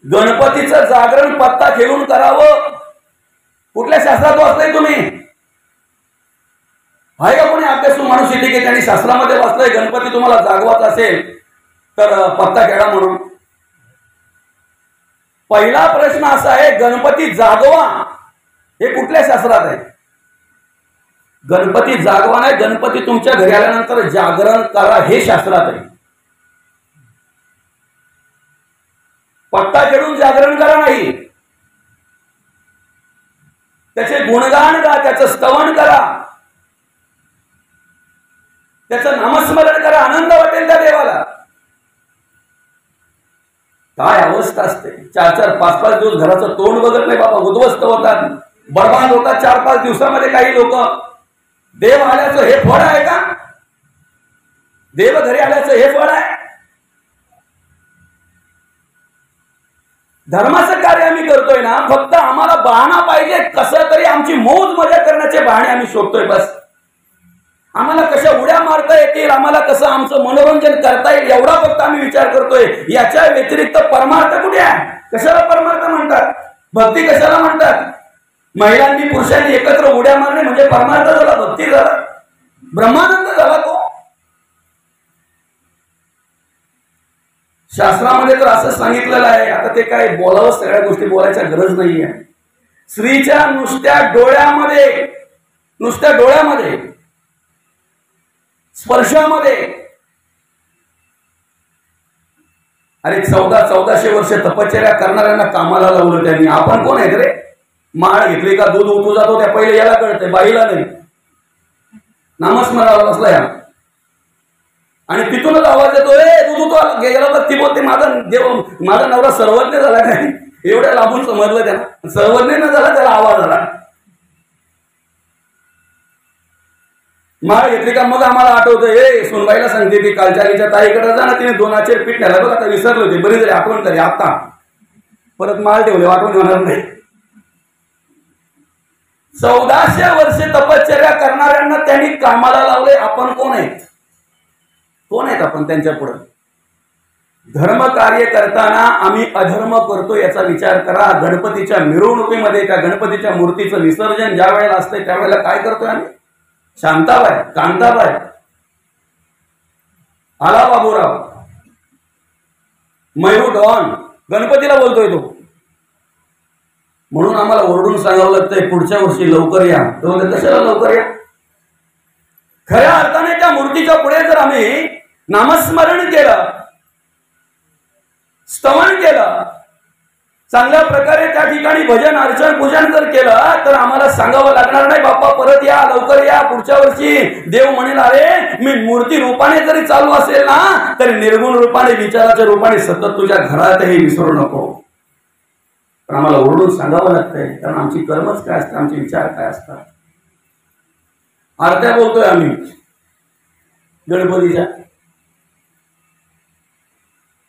गणपतीचं जागरण पत्ता खेळून करावं कुठल्या शास्त्रात वाचलंय तुम्ही? आहे का कोणी अभ्यासू माणूस इथे की त्यांनी शास्त्रामध्ये वाचलंय गणपती तुम्हाला जागवायचा असेल तर पत्ता खेळा म्हणून? पहिला प्रश्न असा आहे, गणपती जागवा हे कुठल्या शास्त्रात आहे? गणपती जागवा नाही, गणपती तुमच्या घरी आल्यानंतर जागरण करा हे शास्त्रात आहे. पत्ता खेळून जागरण करा नाही. त्याचे गुणगान गा, त्याचं स्तवन करा, त्याचं नामस्मरण करा, आनंद वाटेल त्या देवाला. काय अवस्था असते. 4-4, 5-5 दिवस घराचं तोंड बघत नाही बाबा. उद्ध्वस्त होतात, बर्बाद होतात 4-5 दिवसामध्ये काही लोक. देव आल्याचं हे फळ आहे का? देव घरी आल्याचं हे फळ आहे? धर्माचं कार्य आम्ही करतोय ना, फक्त आम्हाला बहाणा पाहिजे, कसं तरी आमची मौज मजा करण्याचे बहाणे आम्ही शोधतोय बस. आम्हाला कशा उड्या मारता येतील, आम्हाला कसं आमचं मनोरंजन करता येईल एवढा फक्त आम्ही विचार करतोय. याच्या व्यतिरिक्त परमार्थ कुठे आहे? कशाला परमार्थ म्हणतात? भक्ती कशाला म्हणतात? महिलांनी पुरुषांनी एकत्र उड्या मारणे म्हणजे परमार्थ झाला, भक्ती झाला, ब्रह्मानंद झाला तो. शास्त्रामध्ये तर असं सांगितलेलं आहे, आता ते काय बोलावं, सगळ्या गोष्टी बोलायच्या गरज नाहीये. स्त्रीच्या नुसत्या डोळ्यामध्ये स्पर्शामध्ये, अरे 1400 वर्ष तपश्चर्या करणाऱ्यांना कामाला लावलं त्यांनी. आपण कोण आहेत रे? माळ घेतली का दूध उतू जातो त्या पहिले याला कळतंय, बाईला नाही. नामस्मरणाला बसला या आणि तिथूनच आवाज येतो, ए दूध उतू गेला तर ती बोलते माझा नवरा सर्वज्ञ झाला काय? एवढ्या लांबून समजलं त्याला. सर्वज्ञ न झाला, त्याला आवाज आला. माळ घेतली का मग आम्हाला आठवतं, हे सुनबाईला सांगते ती कालचालीच्या ताईकडे जा ना, तिने 2 आचेर पीठ न्यायला बघ. आता विसरलो होते, बरी झाली आठवण तरी. आता परत माळ ठेवले, आठवण होणार नाही. 1400 वर्ष तपश्चर्या करणाऱ्यांना त्यांनी कामाला लावले. आपण कोण आहेत? आपण त्यांच्या पुढे? धर्म कार्य करताना आम्ही अधर्म करतो याचा विचार करा. गणपतीच्या मिरवणुकीमध्ये त्या गणपतीच्या मूर्तीचं विसर्जन ज्या वेळेला असते त्यावेळेला काय करतोय आम्ही? शांताबाई, कांताबाई, आला बाबूराव, मयूर डॉन, गणपतीला बोलतोय तो. म्हणून आम्हाला ओरडून सांगावं लागतंय पुढच्या वर्षी लवकर या. कशाला लवकर या? खऱ्या अर्थाने त्या मूर्तीच्या पुढे जर आम्ही नामस्मरण केलं, स्तवन केलं, चांगल्या प्रकारे त्या ठिकाणी भजन अर्चन पूजन जर केलं तर आम्हाला सांगावं लागणार नाही बाप्पा परत या, लवकर या, पुढच्या वर्षी. देव म्हणेल अरे मी मूर्ती रूपाने जरी चालू असेल ना तरी निर्गुण रूपाने, विचाराच्या रूपाने सतत तुझ्या घरातही विसरू नको. पण आम्हाला ओरडून सांगावं लागतंय, कारण आमची कर्मच काय असतात, आमचे विचार काय असतात. आरत्या बोलतोय आम्ही गणपतीच्या,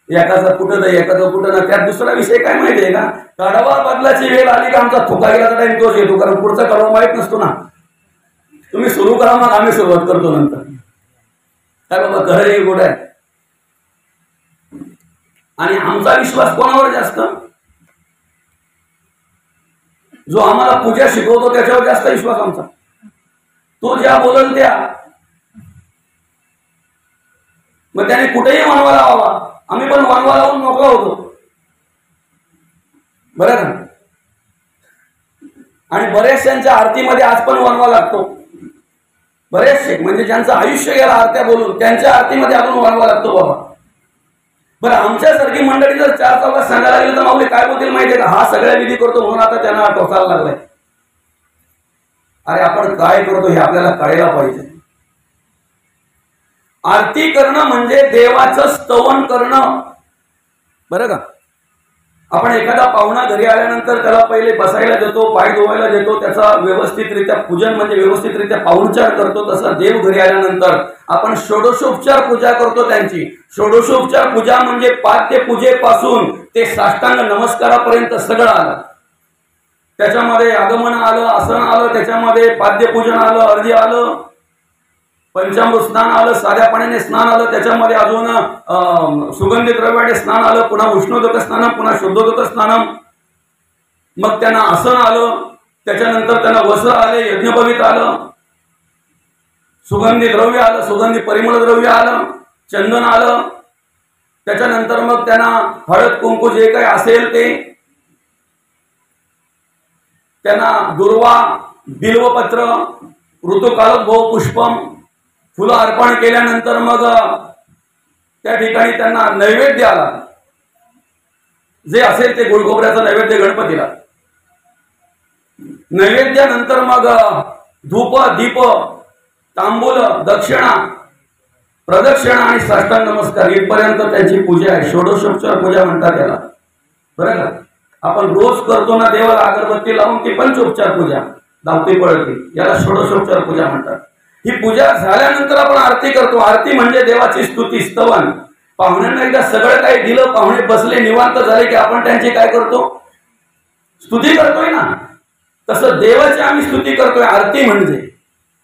एकाचा कुठं नाही, एकाचा कुठं ना. त्यात दुसरा विषय काय माहितीये का? कडवा बदलाची वेळ आली का आमचा थुका गेला टाइम तोच येतो, कारण पुढचा कडवा माहित नसतो ना. तुम्ही सुरू करा मग आम्ही सुरुवात करतो नंतर. काय बाबा खरं हे गोड आहे. आणि आमचा विश्वास कोणावर जास्त? जो आम्हाला पूजा शिकवतो त्याच्यावर जास्त विश्वास आमचा. तो ज्या बोलल त्या मग त्याने कुठेही वनवा लावावा, आम्ही पण वनवा लावून मोकळा होतो, बरं का? आणि बरेचशांच्या आरतीमध्ये आज पण वनवा लागतो. बरेचसे म्हणजे ज्यांचं आयुष्य गेला आरत्या बोलून, त्यांच्या आरतीमध्ये अजून वनवा लागतो बाबा. बरं, आमच्यासारखी मंडळी जर चार चौकात सांगायला लागली तर माऊली काय बोलतील माहितीये का? हा सगळ्या विधी करतो म्हणून आता त्यांना टोचायला लागलाय. अरे आपण काय करतो हे आपल्याला कळायला पाहिजे. आरती करणं म्हणजे देवाचं स्तवन करणं, बरं का? आपण एखादा पाहुणा घरी आल्यानंतर त्याला पहिले बसायला देतो, पाय धुवायला देतो, त्याचा व्यवस्थितरित्या पूजन म्हणजे व्यवस्थितरित्या पाहुणचार करतो. तसं देव घरी आल्यानंतर आपण षोडशोपचार पूजा करतो त्यांची. षोडशोपचार पूजा म्हणजे पाद्य पूजेपासून ते साष्टांग नमस्कारापर्यंत सगळं आलं. त्याच्यामध्ये आगमन आलं, आसन आलं, त्याच्यामध्ये पाद्यपूजन आलं, अर्धी आलं, पंचामृत स्नान आलं, साध्या पाण्याने स्नान आलं, त्याच्यामध्ये अजून सुगंधी द्रव्याने स्नान आलं, पुन्हा उष्णोदक स्नानम, पुन्हा शुद्धोदक स्नानम, मग त्यांना आसन आलं, त्याच्यानंतर त्यांना वस्त्र आले, यज्ञपवित आलं, सुगंधी द्रव्य आलं, सुगंधी परिमळ द्रव्य आलं, चंदन आलं, त्याच्यानंतर मग त्यांना हळद कुंकू जे काही असेल ते, त्यांना दुर्वा, बिल्वपत्र, ऋतुकालोद्भव पुष्पम, फुलं अर्पण केल्यानंतर मग त्या ठिकाणी त्यांना नैवेद्य आला, जे असेल ते गुळखोबऱ्याचं नैवेद्य गणपतीला. नैवेद्यानंतर मग धूप, दीप, तांबूल, दक्षिणा, प्रदक्षिणा आणि साष्टांग नमस्कार इथपर्यंत त्यांची पूजा आहे. षोडशोपचार पूजा म्हणतात त्याला, बरं का? आपण रोज करतो ना देवाला अगरबत्ती लावून, ती पंचोपचार पूजा धावती पळती, याला षोडशोपचार पूजा म्हणतात. ही पूजा झाल्यानंतर आपण आरती करतो. आरती म्हणजे देवाची स्तुती, स्तवन. पाहुण्यांना एकदा सगळं काही दिलं, पाहुणे बसले निवांत झाले की आपण त्यांची काय करतो? स्तुती करतोय ना. तसं देवाची आम्ही स्तुती करतोय आरती म्हणजे.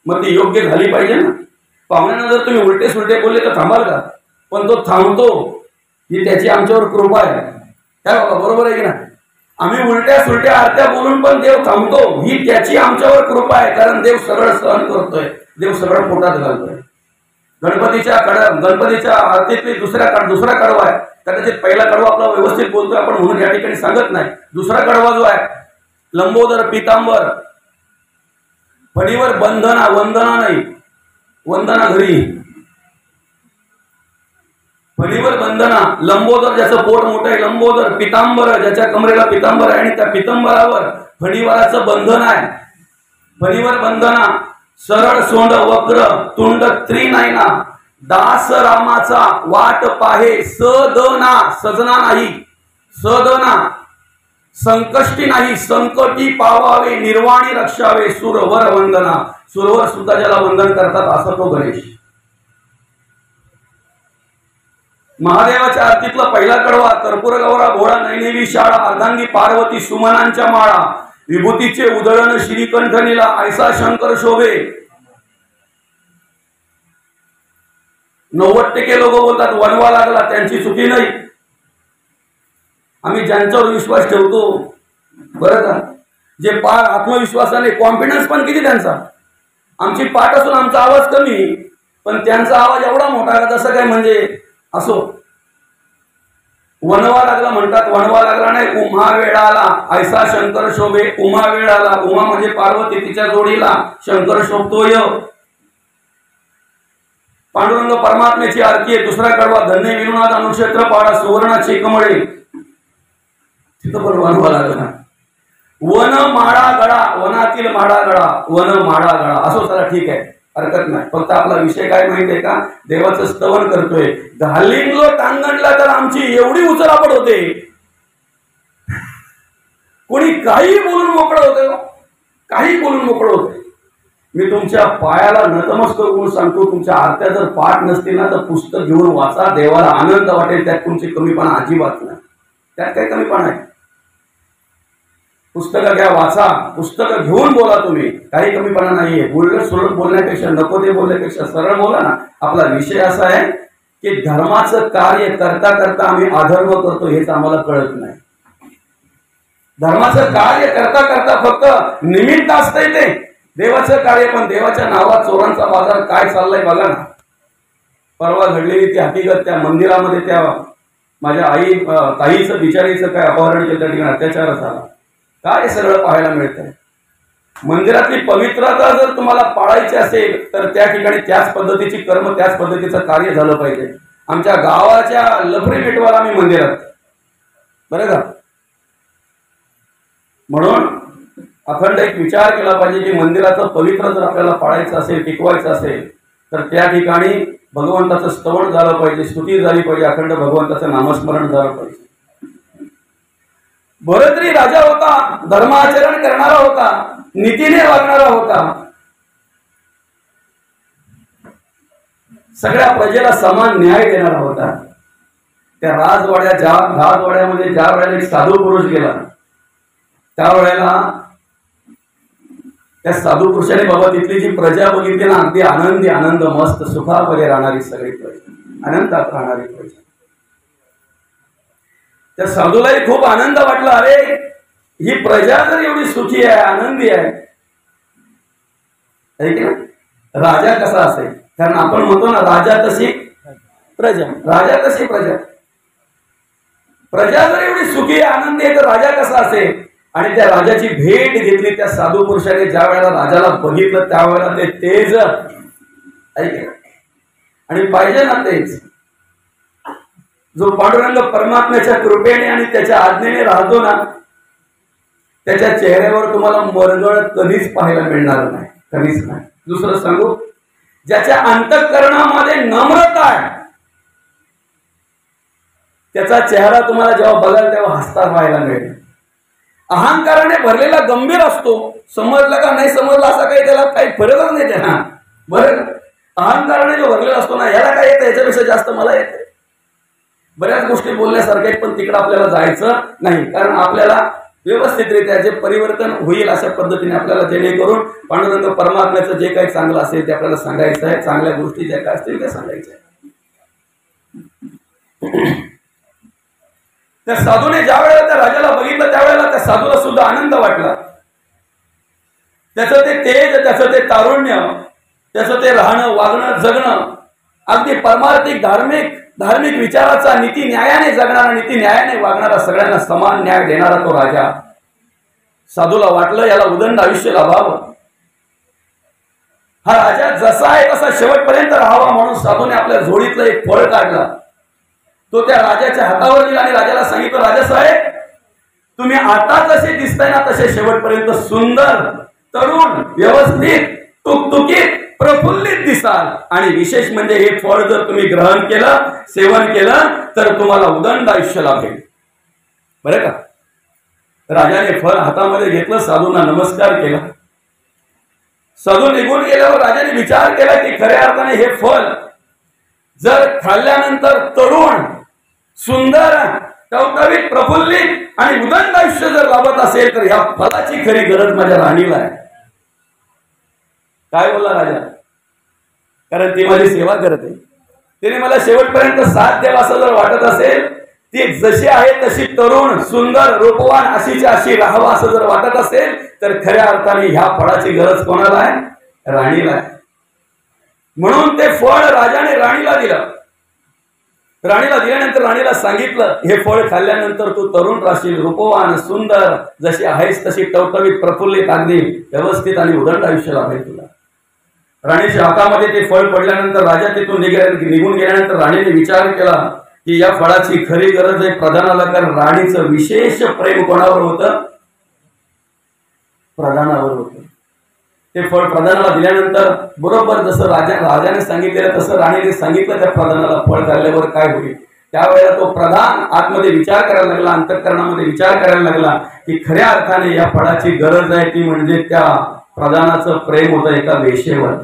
मग ती योग्य झाली पाहिजे ना. पाहुण्यांना जर तुम्ही उलटे सुलटे बोलले तर थांबाल का? पण तो थांबतो, ही त्याची आमच्यावर कृपा आहे. काय बाबा, बरोबर आहे की ना? आम्ही उलट्या सुलट्या आरत्या बोलून पण देव थांबतो, ही त्याची आमच्यावर कृपा आहे. कारण देव सगळं सहन करतोय, देव सगळं पोटात घालतोय. गणपतीच्या आरतीतली दुसरा कडवा आहे. कदाचित पहिला कडवा आपला व्यवस्थित बोलतोय आपण म्हणून या ठिकाणी सांगत नाही. दुसरा कडवा जो आहे, लंबोदर पितांबर, फणीवर बंधना, वंदना नाही, वंदना घरी, फणीवर बंधना. लंबोदर ज्याचं पोट मोठं आहे, लंबोदर. पितांबर ज्याच्या कमरेला पितांबर आहे आणि त्या पितांबरावर फणीवराचं बंधन आहे. फणीवर बंधना, सरळ सोंड वक्र तुंड त्रिनयना, दास रामाचा वाट पाहे सदना, सजना नाही सदना, संकष्टी नाही संकटी पावावे, निर्वाणी रक्षावे, सुरवर वंदना. सुरवर सुद्धा ज्याला वंदन करतात असा तो गणेश. महादेवाच्या आरतीतला पहिला कडवा, कर्पूर गौरा भोळा नैनेवी शाळा, अर्धांगी पार्वती सुमनांच्या माळा, विभूतीचे उधळण श्रीकंठनीला, ऐसा शंकर शोभे. 90% लोक बोलतात वनवा लागला, त्यांची चुकी नाही. आम्ही ज्यांच्यावर विश्वास ठेवतो, बरं का, जे पार आत्मविश्वासाने, कॉन्फिडन्स पण किती त्यांचा. आमची पाठ असून आमचा आवाज कमी, पण त्यांचा आवाज एवढा मोठा का तसं काय म्हणजे असो. वनवा लागला म्हणतात, वनवा लागला नाही, उमा वेळाला ऐसा शंकर शोभे. उमा वेळाला, उमा म्हणजे पार्वती, तिच्या जोडीला शंकर शोभतोय. पांडुरंग परमात्म्याची आरती आहे. दुसरा कडवा, धन्य विनुनाथ अनुक्षेत्र पाडा, सुवर्णाची कमळे. तिथं पण वनवा लागला. वन माळा गडा, वनातील माळा गडा, वन माळा गडा. असो, चला ठीक आहे, हरकत नाही. फक्त आपला विषय काय माहितीये का? देवाचं स्तवन करतोय. घालिंगलो टांगणला तर आमची एवढी उचलापड होते, कोणी काही बोलून मोकळं होतं, काही बोलून मोकळं होतं. मी तुमच्या पायाला नतमस्तक करून सांगतो, तुमच्या आरत्या जर पाठ नसतील ना तर पुस्तक घेऊन वाचा, देवाला आनंद वाटेल. त्यात तुमची कमीपणा अजिबात नाही, त्यात काही कमीपणा आहे. पुस्तकं घ्या, वाचा, पुस्तकं घेऊन बोला तुम्ही, काही कमीपणा नाहीये. बोलणं सुरळ बोलण्यापेक्षा, नको ते बोलण्यापेक्षा सरळ बोला ना. आपला विषय असा आहे की धर्माचं कार्य करता करता आम्ही अधर्म करतो हेच आम्हाला कळत नाही. धर्माचं कार्य करता करता फक्त निमित्त असतंय ते देवाचं कार्य, पण देवाच्या नावात चोरांचा बाजार काय चाललाय बघा ना. परवा घडलेली ती हकीकत, त्या मंदिरामध्ये त्या माझ्या ताईचं बिचारीचं काय अपहरण केलं, त्या ठिकाणी अत्याचार झाला, काय सगळं पाहायला मिळतंय. मंदिरातली पवित्रता जर तुम्हाला पाळायची असेल तर त्या ठिकाणी त्याच पद्धतीची कर्म, त्याच पद्धतीचं कार्य झालं पाहिजे. आमच्या गावाच्या लफरी मिटवाला आम्ही मंदिरात, बरं का. म्हणून अखंड एक विचार केला पाहिजे की मंदिराचं पवित्र जर आपल्याला पाळायचं असेल, टिकवायचं असेल तर त्या ठिकाणी भगवंताचं स्तवन झालं पाहिजे, स्तुती झाली पाहिजे, अखंड भगवंताचं नामस्मरण झालं पाहिजे. भरतरी राजा होता, धर्माचरण करणारा होता, नीतीने वागणारा होता, सगळ्या प्रजेला समान न्याय देणारा होता. त्या राजवाड्यामध्ये ज्या वेळेला एक साधू पुरुष गेला, त्यावेळेला त्या साधू पुरुषाने बाबा तिथली जी प्रजा बघितली ना, अगदी आनंद मस्त सुखामध्ये राहणारी सगळी प्रजा, आनंदात राहणारी प्रजा. त्या साधूलाही खूप आनंद वाटला, अरे ही प्रजा जर एवढी सुखी आहे, आनंदी आहे, राजा कसा असेल. कारण आपण म्हणतो ना, राजा तशी प्रजा, राजा तशी प्रजा. प्रजा जर एवढी सुखी आनंदी आहे तर राजा कसा असेल. आणि त्या राजाची भेट घेतली त्या साधू पुरुषाने. ज्या वेळेला राजाला बघितलं त्यावेळेला ते तेज आणि पाहिजे ना तेज, जो पांडुरंग परमात्म्याच्या कृपेने आणि त्याच्या आज्ञेने राहतो ना, त्याच्या चेहऱ्यावर तुम्हाला मरगळ कधीच पाहायला मिळणार नाही, कधीच नाही. दुसरं सांगू, ज्याच्या अंतःकरणामध्ये नम्रता आहे त्याचा चेहरा तुम्हाला जेव्हा बघाल तेव्हा हसता पाहायला मिळेल. अहंकाराने भरलेला गंभीर असतो, समजलं का नाही समजलं असा काही त्याला काही फरकच नाही त्याला. बरं, अहंकाराने जो भरलेला असतो ना, याला काय येतं, याच्यापेक्षा जास्त मला येतं. बऱ्याच गोष्टी बोलण्यासारख्या आहेत, पण तिकडे आपल्याला जायचं नाही. कारण आपल्याला व्यवस्थितरित्या जे परिवर्तन होईल अशा पद्धतीने आपल्याला, जेणेकरून पांडुरंग परमात्म्याचं जे काही चांगलं असेल ते आपल्याला सांगायचं आहे, चांगल्या गोष्टी ज्या काय असतील त्या सांगायच्या आहे. त्या साधूने ज्या वेळेला त्या राजाला बघितलं त्यावेळेला त्या साधूला सुद्धा आनंद वाटला. त्याचं ते तेज, त्याचं ते तारुण्य, त्याचं ते राहणं, वागणं, जगणं अगदी परमार्थिक, धार्मिक विचाराचा, नीती न्यायाने जगणारा, नीती न्यायाने वागणारा, सगळ्यांना समान न्याय देणारा तो राजा. साधूला वाटलं याला उदंड आयुष्य लाभावं, हा राजा जसा आहे तसा शेवटपर्यंत राहावा. म्हणून साधूने आपल्या झोळीतलं एक फळ काढला, तो त्या राजाच्या हातावर दिला आणि राजाला सांगितलं, राजासाहेब तुम्ही आता जसे दिसताय ना तसे शेवटपर्यंत सुंदर, तरुण, व्यवस्थित, तुकतुकीत, प्रफुल्लित दिसाल. आणि विशेष म्हणजे हे फळ जर तुम्ही ग्रहण केलं, सेवन केलं तर तुम्हाला उदंड आयुष्य लाभेल. बरं का. राजाने फळ हातामध्ये घेतलं, साधूंना नमस्कार केला. साधू निघून गेल्यावर राजाने विचार केला की खऱ्या अर्थाने हे फळ जर खाल्ल्यानंतर तरुण, सुंदर, टवटवीत, प्रफुल्लित आणि उदंड आयुष्य जर लाभत असेल तर या फळाची खरी गरज माझ्या राणीला आहे. काय बोलला राजा, कारण ती माझी सेवा करते, तिने मला शेवटपर्यंत साथ द्यावा असं जर वाटत असेल, ती जशी आहे तशी तरुण, सुंदर, रूपवान, अशीच्या अशी राहावा असं जर वाटत असेल तर खऱ्या अर्थाने ह्या फळाची गरज कोणाला आहे, राणीला आहे. म्हणून ते फळ राजाने राणीला दिलं. राणीला दिल्यानंतर राणीला सांगितलं, हे फळ खाल्ल्यानंतर तू तरुण राहशील, रूपवान, सुंदर, जशी आहेस तशी टवटवीत, प्रफुल्लित, अगदी व्यवस्थित आणि उदंड आयुष्य लाभेल तुला. राणीच्या हातामध्ये ते फळ पडल्यानंतर राजा तिथून निघून गेल्यानंतर राणीने विचार केला की या फळाची खरी गरज आहे प्रधानाला. कारण राणीचं विशेष प्रेम कोणावर होतं, प्रधानावर होतं. ते फळ प्रधानाला दिल्यानंतर बरोबर जसं राजाने सांगितलेलं तसं राणीने सांगितलं त्या प्रधानाला फळ खाल्ल्यावर काय होईल. त्यावेळेला तो प्रधान आतमध्ये विचार करायला लागला, अंतःकरणामध्ये विचार करायला लागला की खऱ्या अर्थाने या फळाची गरज आहे ती म्हणजे त्या प्रधानाचं प्रेम होतं एका वेश्येवर.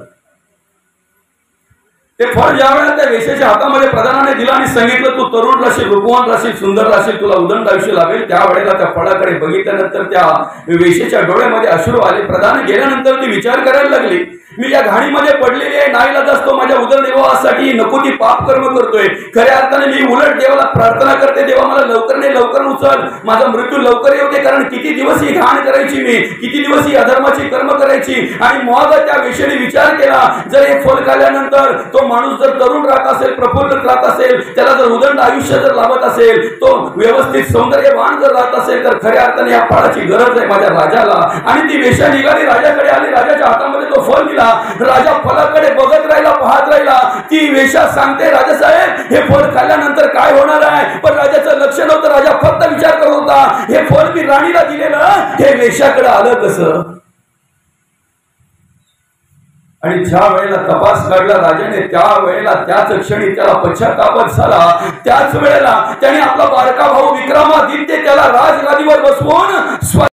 ते फळ ज्या वेळेला त्या वेश्येच्या हातामध्ये प्रधानाने दिलं आणि सांगितलं तू तरुण राहशील, रूपवान राहशील, सुंदर राहशील, तुला उदंड आयुष्य लाभेल, त्यावेळेला त्या फळाकडे बघितल्यानंतर त्या वेश्येच्या डोळ्यामध्ये अश्रू आले. प्रधान गेल्यानंतर ती विचार करायला लागली, मी या घाणीमध्ये पडलेली आहे, नाईलाज असतो माझ्या उदरनिर्वाहासाठी नको ती पाप कर्म करतोय, खऱ्या अर्थाने मी उलट देवाला प्रार्थना करते, देवा मला लवकर नाही लवकर उचल, माझा मृत्यू लवकर येऊ दे, कारण किती दिवस ही घाण करायची, मी किती दिवस ही अधर्माची कर्म करायची. आणि मग त्या वेश्येने विचार केला, जर हे फळ खाल्ल्यानंतर तो माणूस जर तरुण राहत असेल, प्रफुल्ल राहत असेल, त्याला जर उदंड आयुष्य जर लाभत असेल, तो व्यवस्थित सौंदर्यवान जर राहत असेल, तर खऱ्या अर्थाने या फळाची गरज आहे माझ्या राजाला. आणि ती वेश्या निघाली, राजाकडे आली, राजाच्या हातामध्ये तो फळ दिला, राजा फळाकडे बघत राहिला, पाहत राहिला. ती वेश्या सांगते, राजा साहेब हे फळ खाल्ल्यानंतर काय होणार आहे, पण राजाचं लक्ष नव्हतं. राजा फक्त विचार करत होता, हे फळ मी राणीला दिलेलं, हे वेश्याकडे आलं कसं. आणि ज्या वेळेला तपास काढला राजाने, त्या वेळेला त्याच क्षणी त्याला पश्चातापच झाला. त्याच वेळेला त्याने आपला बारका भाऊ विक्रमादित्य